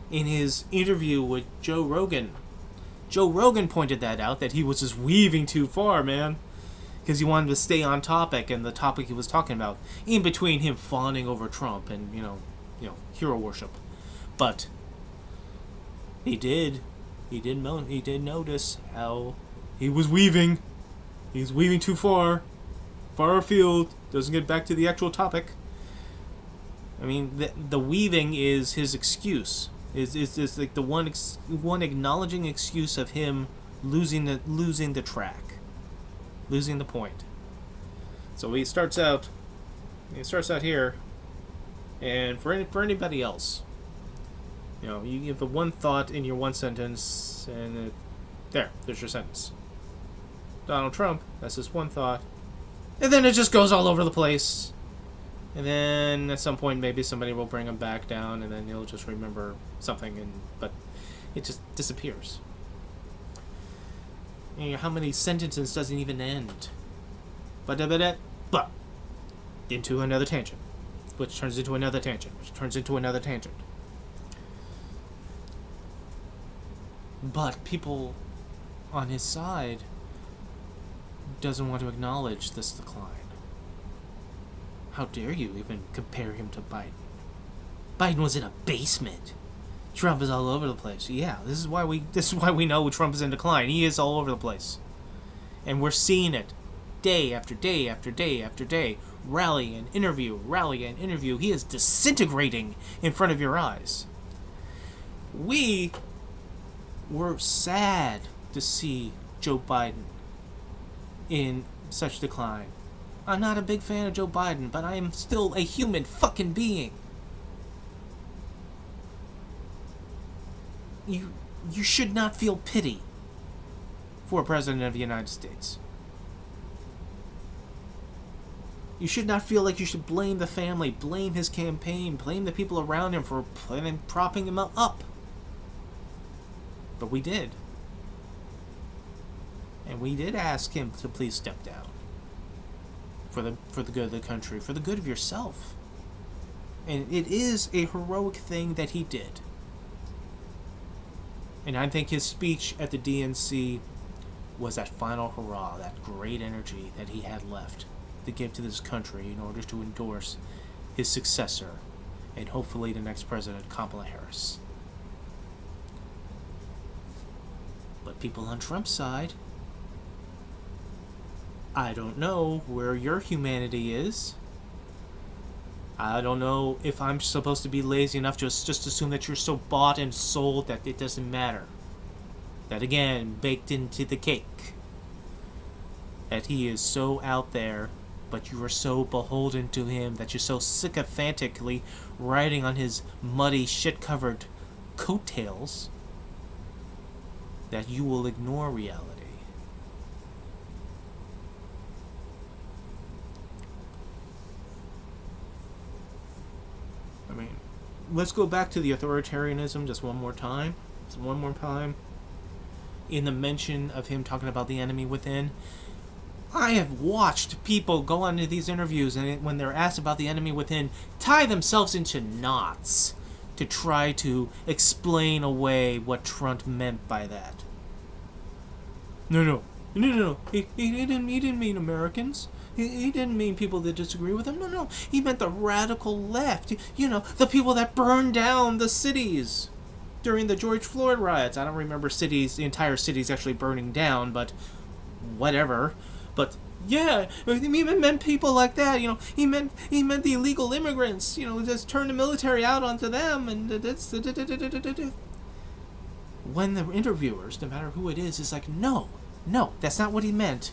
In his interview with Joe Rogan pointed that out, that he was just weaving too far, man, because he wanted to stay on topic and the topic he was talking about, in between him fawning over Trump and, you know, hero worship. But he did notice how he was weaving. He's weaving too far afield. Doesn't get back to the actual topic. I mean, the weaving is his excuse. Is like the one acknowledging excuse of him losing the track, losing the point. So he starts out here, and for anybody else. You know, you have one thought in your one sentence, and there's your sentence. Donald Trump, that's his one thought. And then it just goes all over the place. And then at some point, maybe somebody will bring him back down, and then he'll just remember something, but it just disappears. You know, how many sentences doesn't even end? But into another tangent, which turns into another tangent, which turns into another tangent. But people on his side doesn't want to acknowledge this decline. How dare you even compare him to Biden? Biden was in a basement. Trump is all over the place. Yeah, this is why we know Trump is in decline. He is all over the place. And we're seeing it day after day after day after day. Rally and interview, rally and interview. He is disintegrating in front of your eyes. We were sad to see Joe Biden in such decline. I'm not a big fan of Joe Biden, but I am still a human fucking being. You should not feel pity for a president of the United States. You should not feel like you should blame the family, blame his campaign, blame the people around him for propping him up. But we did. And we did ask him to please step down. For the good of the country, for the good of yourself. And it is a heroic thing that he did. And I think his speech at the DNC was that final hurrah, that great energy that he had left to give to this country in order to endorse his successor and hopefully the next president, Kamala Harris. But people on Trump's side, I don't know where your humanity is. I don't know if I'm supposed to be lazy enough to just assume that you're so bought and sold that it doesn't matter. That again, baked into the cake. That he is so out there, but you are so beholden to him that you're so sycophantically riding on his muddy, shit-covered coattails that you will ignore reality. I mean, let's go back to the authoritarianism just one more time. In the mention of him talking about the enemy within, I have watched people go on to these interviews and when they're asked about the enemy within, tie themselves into knots to try to explain away what Trump meant by that. No. He didn't mean Americans. He didn't mean people that disagree with him. No. He meant the radical left. You know, the people that burned down the cities during the George Floyd riots. I don't remember the entire cities actually burning down, but whatever. But yeah, he meant people like that. You know, he meant the illegal immigrants. You know, just turn the military out onto them, and that's. When the interviewers, no matter who it is like, no, that's not what he meant.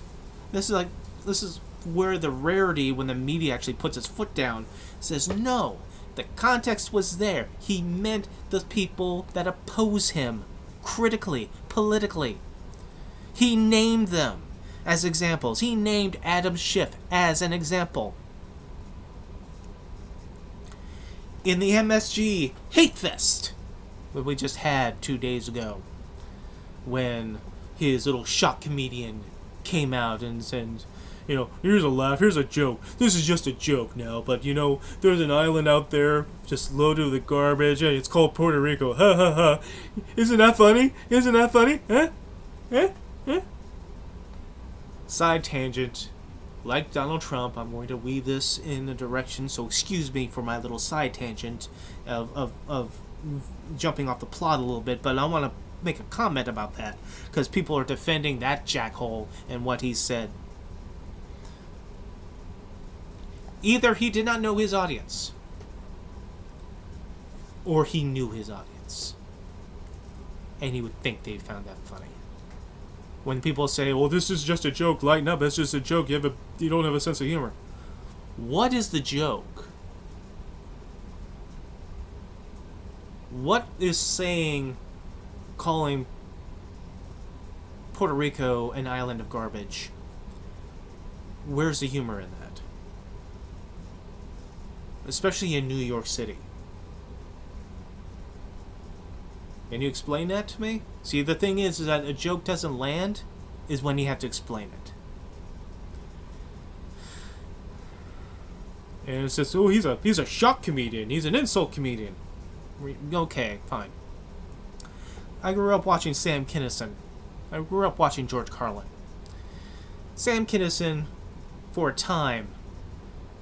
This is where the rarity, when the media actually puts its foot down, says no. The context was there. He meant the people that oppose him critically, politically. He named them as examples. He named Adam Schiff as an example. In the MSG Hate Fest that we just had 2 days ago, when his little shock comedian came out and said, you know, here's a laugh, here's a joke. This is just a joke now, but you know, there's an island out there just loaded with garbage. Hey, it's called Puerto Rico. Ha ha ha. Isn't that funny? Huh? Side tangent. Like Donald Trump, I'm going to weave this in a direction, so excuse me for my little side tangent of jumping off the plot a little bit, but I want to make a comment about that, because people are defending that jackhole and what he said. Either he did not know his audience, or he knew his audience, and he would think they found that funny. When people say, well, this is just a joke, lighten up, it's just a joke, you don't have a sense of humor. What is the joke? What is calling Puerto Rico an island of garbage? Where's the humor in that? Especially in New York City. Can you explain that to me? See, the thing is that a joke doesn't land is when you have to explain it. And it says, oh, he's a shock comedian. He's an insult comedian. Okay, fine. I grew up watching Sam Kinison. I grew up watching George Carlin. Sam Kinison, for a time,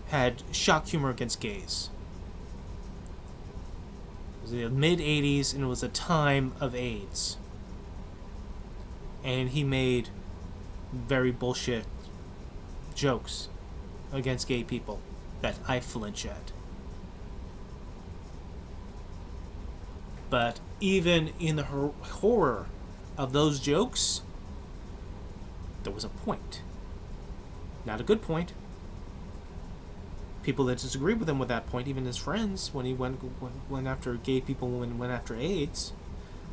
had shock humor against gays. It was the mid-'80s, and it was a time of AIDS. And he made very bullshit jokes against gay people that I flinch at. But even in the horror of those jokes, there was a point. Not a good point. People that disagree with him with that point, even his friends, when he went after gay people, when he went after AIDS.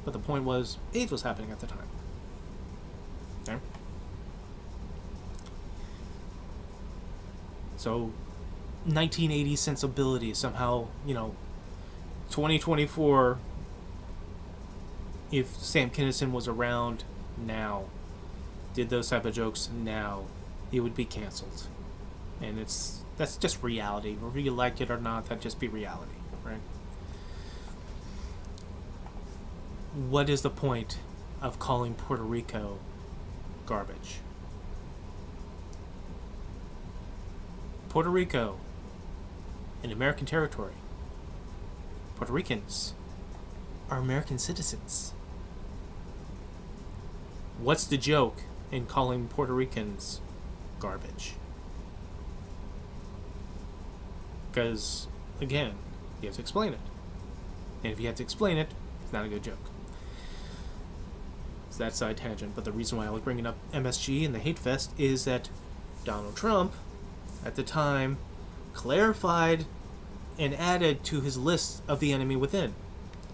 But the point was, AIDS was happening at the time. Okay? So, 1980 sensibility somehow, 2024, if Sam Kinison was around now, did those type of jokes now, he would be canceled. And that's just reality. Whether you like it or not, that'd just be reality, right? What is the point of calling Puerto Rico garbage? Puerto Rico, an American territory. Puerto Ricans are American citizens. What's the joke in calling Puerto Ricans garbage? Because, again, you have to explain it. And if you have to explain it, it's not a good joke. So that's side tangent. But the reason why I was bringing up MSG and the Hate Fest is that Donald Trump, at the time, clarified and added to his list of the enemy within.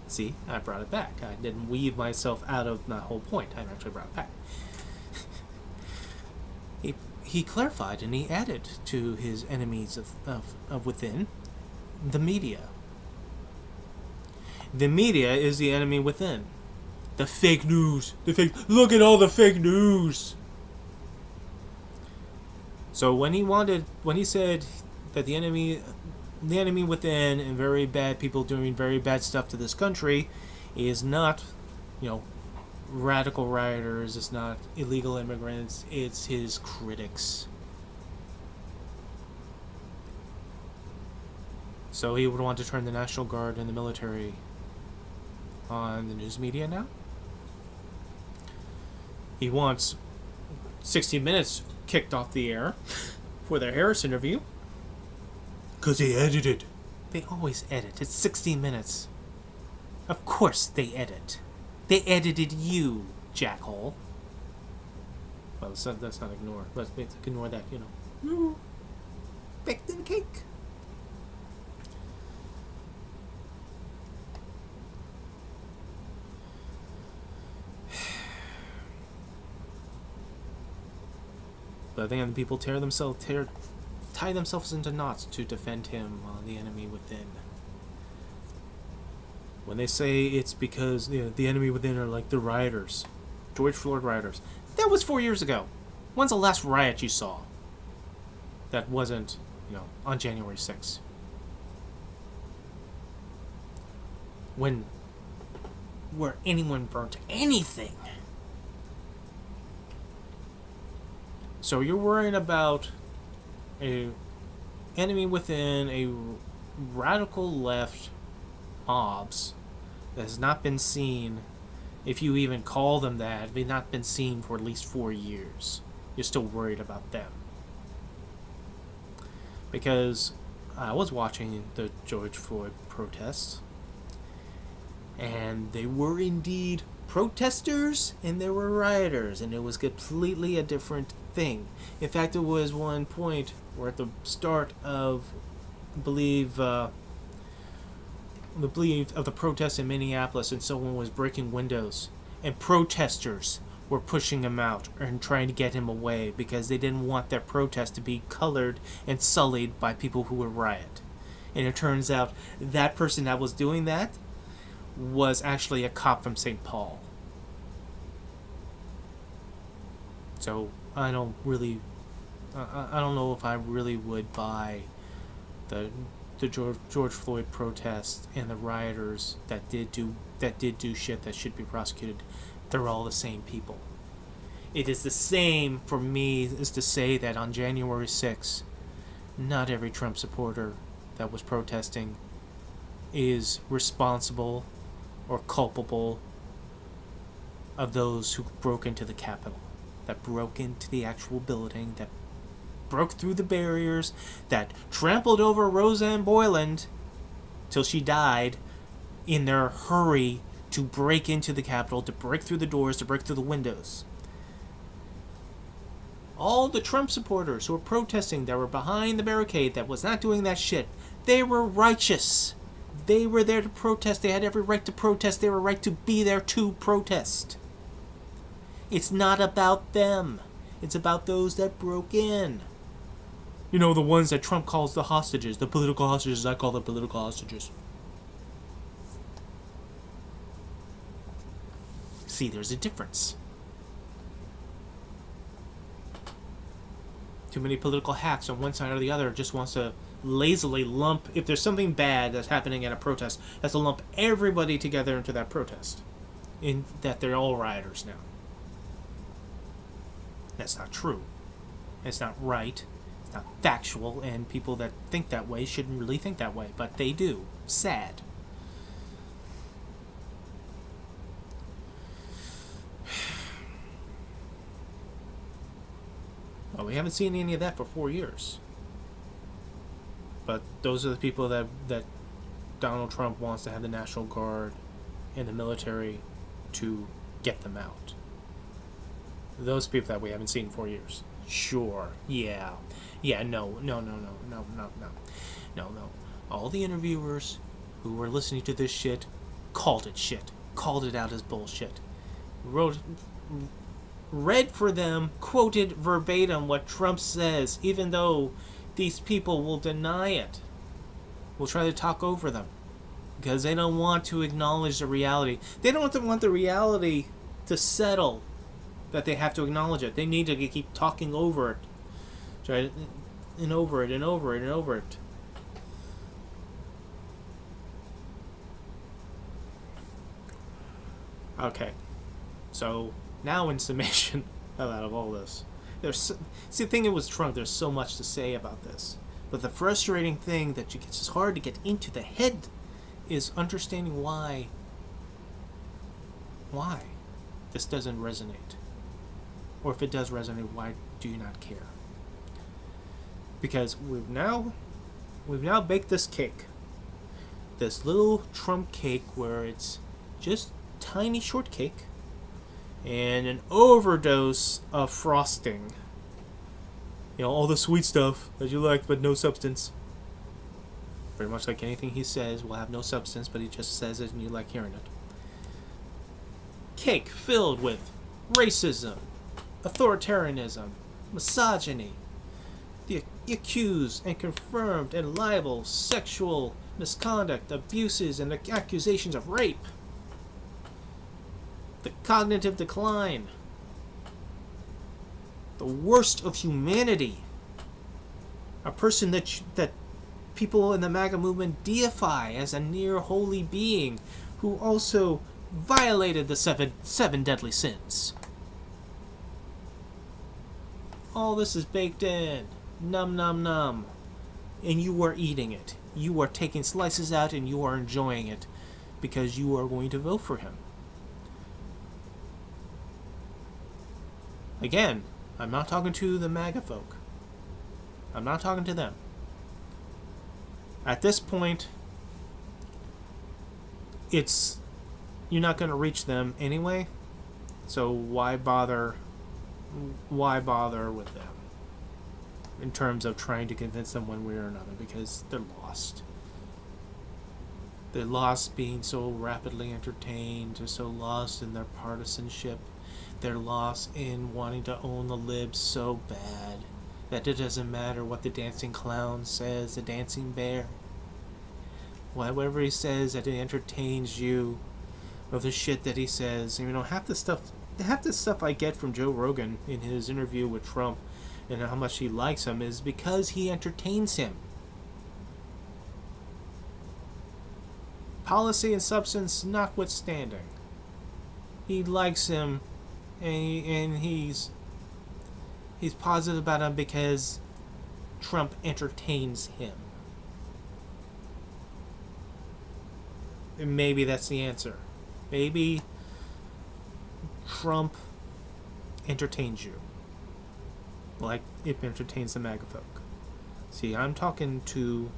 See, I brought it back. I didn't weave myself out of the whole point. I actually brought it back. He clarified and he added to his enemies of within the media. The media is the enemy within. The fake news. Look at all the fake news. So when he said that the enemy within and very bad people doing very bad stuff to this country is not, radical rioters, it's not illegal immigrants, it's his critics. So he would want to turn the National Guard and the military on the news media now? He wants 60 Minutes kicked off the air for their Harris interview. Because they edited. They always edit. It's 60 Minutes. Of course they edit. They edited you, jackhole. Well, that's not ignore. Let's ignore that, Baked in cake. But then people tie themselves into knots to defend him, the enemy within. When they say it's because the enemy within are like the rioters, George Floyd rioters. That was 4 years ago. When's the last riot you saw that wasn't, on January 6th? Where anyone burnt anything? So you're worrying about a enemy within a radical left mobs that has not been seen, if you even call them that, they've not been seen for at least 4 years. You're still worried about them. Because I was watching the George Floyd protests, and they were indeed protesters and there were rioters, and it was completely a different thing. In fact, there was one point where at the start of, I believe of the protests in Minneapolis, and someone was breaking windows, and protesters were pushing him out and trying to get him away because they didn't want their protest to be colored and sullied by people who would riot. And it turns out that person that was doing that was actually a cop from St. Paul. So I don't know if I really would buy the George Floyd protests and the rioters that did do shit that should be prosecuted. They're all the same people. It is the same for me as to say that on January 6th, not every Trump supporter that was protesting is responsible or culpable of those who broke into the Capitol, that broke into the actual building, that broke through the barriers, that trampled over Roseanne Boyland till she died in their hurry to break into the Capitol, to break through the doors, to break through the windows. All the Trump supporters who were protesting, that were behind the barricade, that was not doing that shit, they were righteous. They were there to protest. They had every right to protest. They were right to be there to protest. It's not about them. It's about those that broke in. You know, the ones that Trump calls the hostages, the political hostages. I call them political hostages. See, there's a difference. Too many political hacks on one side or the other just wants to lazily lump, if there's something bad that's happening at a protest, has to lump everybody together into that protest. In that they're all rioters now. That's not true. It's not right. It's not factual, and people that think that way shouldn't really think that way, but they do. Sad. Well, we haven't seen any of that for 4 years. But those are the people that Donald Trump wants to have the National Guard and the military to get them out. Those people that we haven't seen in 4 years. Sure. Yeah. Yeah, no. All the interviewers who were listening to this shit called it shit. Called it out as bullshit. Read for them, quoted verbatim what Trump says, even though these people will deny it. Will try to talk over them. Because they don't want to acknowledge the reality. They don't want the reality to settle. That they have to acknowledge it. They need to keep talking over it. Try and over it and over it and over it. Okay. So, now in summation out of all this. See, the thing with Trump, there's so much to say about this. But the frustrating thing that it's hard to get into the head is understanding why this doesn't resonate. Or if it does resonate, why do you not care? Because we've now baked this cake. This little Trump cake where it's just tiny shortcake and an overdose of frosting. You know, all the sweet stuff that you like, but no substance. Very much like anything he says will have no substance, but he just says it and you like hearing it. Cake filled with racism, authoritarianism, misogyny, the accused and confirmed and liable sexual misconduct, abuses, and the accusations of rape, the cognitive decline, the worst of humanity, a person that people in the MAGA movement deify as a near holy being who also violated the seven deadly sins. All this is baked in. Num num num. And you are eating it. You are taking slices out and you are enjoying it because you are going to vote for him. Again, I'm not talking to the MAGA folk. I'm not talking to them. At this point, you're not going to reach them anyway, so why bother with them in terms of trying to convince them one way or another, because they're lost. They're lost being so rapidly entertained. They're so lost in their partisanship. They're lost in wanting to own the libs so bad that it doesn't matter what the dancing clown says, the dancing bear. Whatever he says that it entertains you, of the shit that he says. You know, half the stuff I get from Joe Rogan in his interview with Trump and how much he likes him is because he entertains him. Policy and substance notwithstanding. He likes him, and he's positive about him because Trump entertains him. And maybe that's the answer. Maybe Trump entertains you. like it entertains the MAGA folk. See, I'm talking to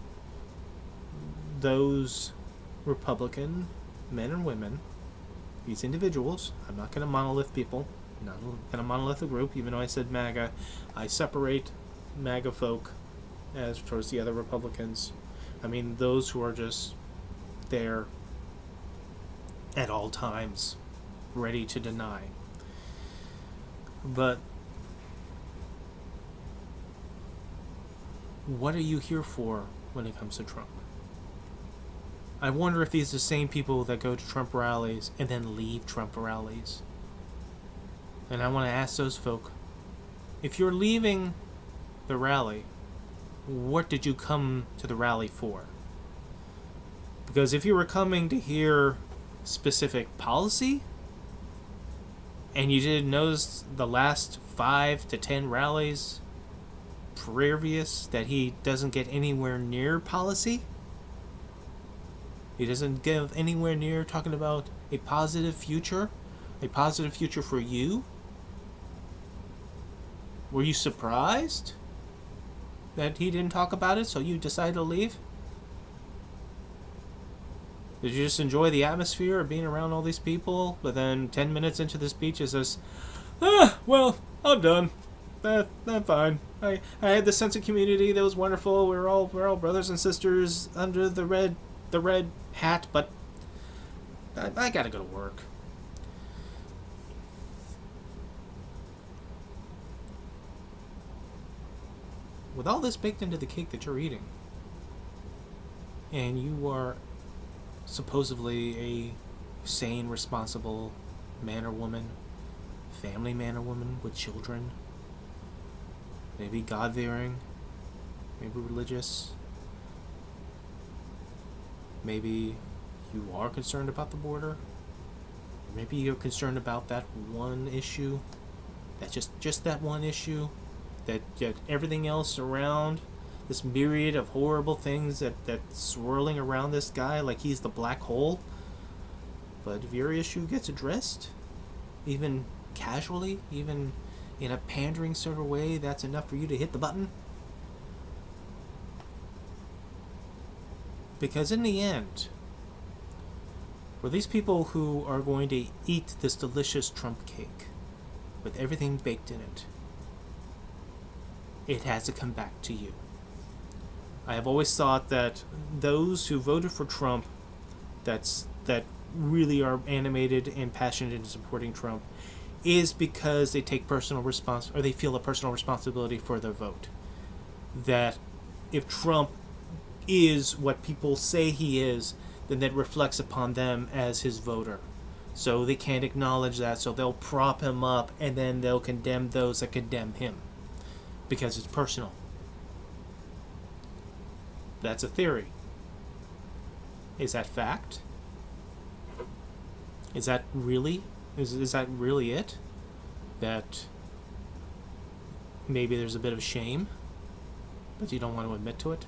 those Republican men and women, these individuals. I'm not going to monolith people. I'm not going to monolith a group, even though I said MAGA. I separate MAGA folk as towards the other Republicans. I mean, those who are just there at all times, ready to deny. But what are you here for when it comes to Trump? I wonder if these are the same people that go to Trump rallies and then leave Trump rallies. And I want to ask those folk, if you're leaving the rally, what did you come to the rally for? Because if you were coming to hear specific policy, and you didn't notice the last 5 to 10 rallies previous that he doesn't get anywhere near policy, he doesn't give anywhere near talking about a positive future for you. Were you surprised that he didn't talk about it, so you decided to leave? Did you just enjoy the atmosphere of being around all these people, but then 10 minutes into the speech it says, well, I'm done. I'm fine. I had the sense of community that was wonderful. We're all brothers and sisters under the red hat, but I gotta go to work. With all this baked into the cake that you're eating, and you are supposedly a sane, responsible man or woman, family man or woman with children, maybe God-fearing, maybe religious, maybe you are concerned about the border, maybe you're concerned about that one issue, that just that one issue, that everything else around, this myriad of horrible things that's swirling around this guy like he's the black hole. But if your issue gets addressed, even casually, even in a pandering sort of way, that's enough for you to hit the button. Because in the end, for these people who are going to eat this delicious Trump cake with everything baked in it, it has to come back to you. I have always thought that those who voted for Trump, that really are animated and passionate in supporting Trump, is because they take they feel a personal responsibility for their vote. That if Trump is what people say he is, then that reflects upon them as his voter. So they can't acknowledge that, so they'll prop him up, and then they'll condemn those that condemn him, because it's personal. That's a theory. Is that fact? Is that really it? That maybe there's a bit of shame, but you don't want to admit to it?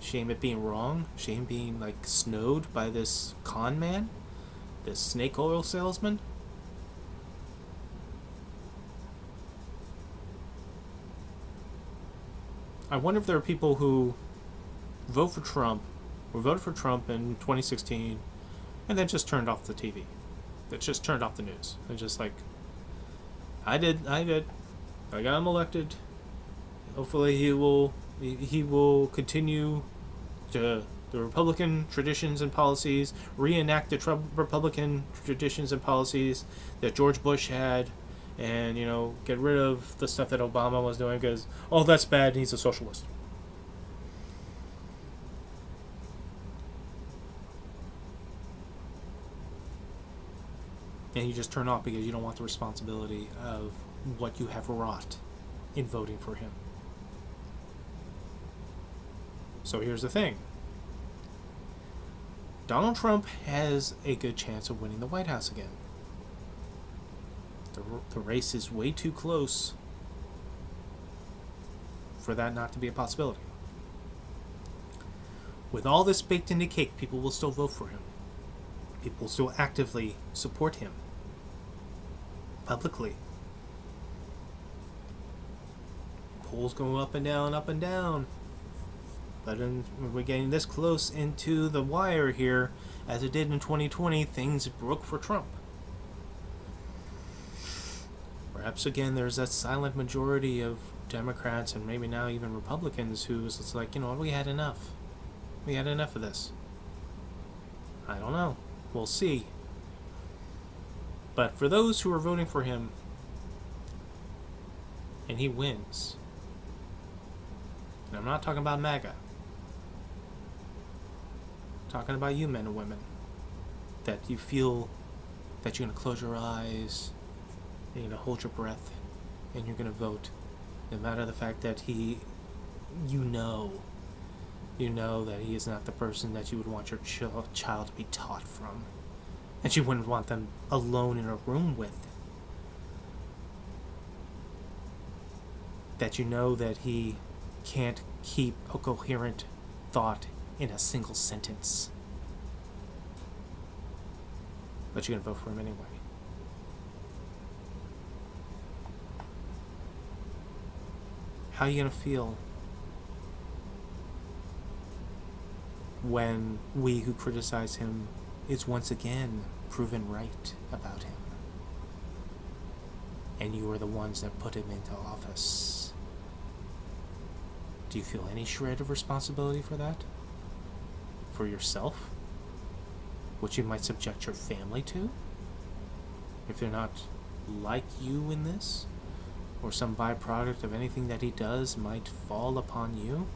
Shame at being wrong? Shame being like snowed by this con man? This snake oil salesman? I wonder if there are people who voted for Trump in 2016 and then just turned off the TV. That just turned off the news. They're just like, I did. I got him elected. Hopefully he will continue the Republican traditions and policies, reenact the Trump Republican traditions and policies that George Bush had, and, get rid of the stuff that Obama was doing because, that's bad and he's a socialist. And you just turn off because you don't want the responsibility of what you have wrought in voting for him. So here's the thing. Donald Trump has a good chance of winning the White House again. The race is way too close for that not to be a possibility. With all this baked into cake, people will still vote for him. People will still actively support him. Publicly. polls go up and down, up and down. But when we're getting this close into the wire here, as it did in 2020, things broke for Trump. Perhaps again there's that silent majority of Democrats and maybe now even Republicans who's it's like, you know what, we had enough. We had enough of this. I don't know. We'll see. But for those who are voting for him, and he wins, and I'm not talking about MAGA, I'm talking about you men and women, that you feel that you're going to close your eyes, and you're going to hold your breath, and you're going to vote, no matter the fact that you know that he is not the person that you would want your child to be taught from, that you wouldn't want them alone in a room with, that you know that he can't keep a coherent thought in a single sentence, but you're going to vote for him anyway. How are you going to feel when we who criticize him is once again proven right about him, and you are the ones that put him into office? Do you feel any shred of responsibility for that? For yourself? Which you might subject your family to? If they're not like you in this? Or some byproduct of anything that he does might fall upon you?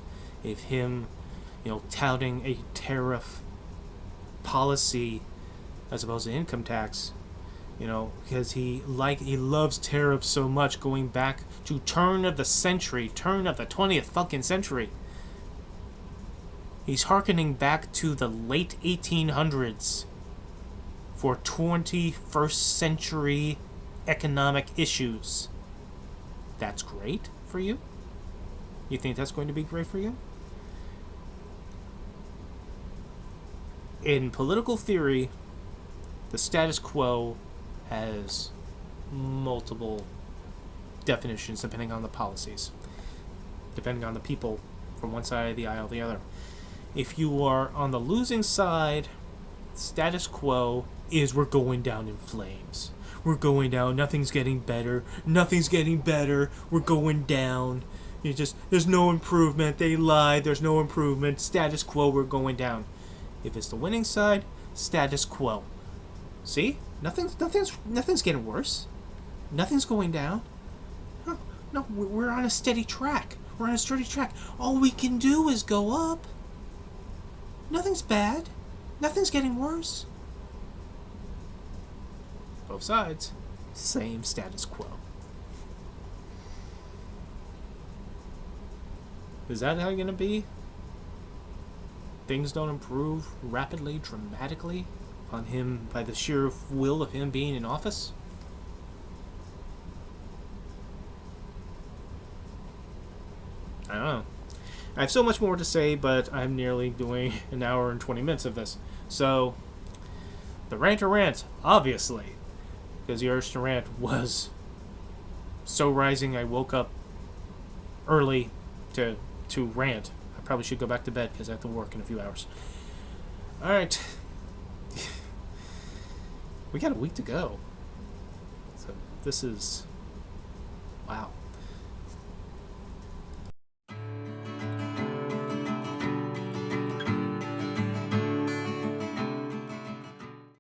If him, touting a tariff policy as opposed to income tax, because he loves tariffs so much, going back to turn of the 20th fucking century. He's hearkening back to the late 1800s for 21st century economic issues. That's great for you? You think that's going to be great for you? In political theory, the status quo has multiple definitions depending on the policies, depending on the people from one side of the aisle or the other. If you are on the losing side, status quo is we're going down in flames. We're going down, nothing's getting better, we're going down. There's no improvement, they lied, there's no improvement, status quo, we're going down. If it's the winning side, status quo. See? Nothing's getting worse. Nothing's going down. No, we're on a steady track. All we can do is go up. Nothing's bad. Nothing's getting worse. Both sides, same status quo. Is that how you're going to be? Things don't improve rapidly, dramatically on him by the sheer will of him being in office? I don't know. I have so much more to say, but I'm nearly doing an hour and 20 minutes of this. So, the Ranter Rant, obviously, because the urge to rant was so rising I woke up early to rant. I probably should go back to bed because I have to work in a few hours. Alright. We got a week to go. So this is... wow.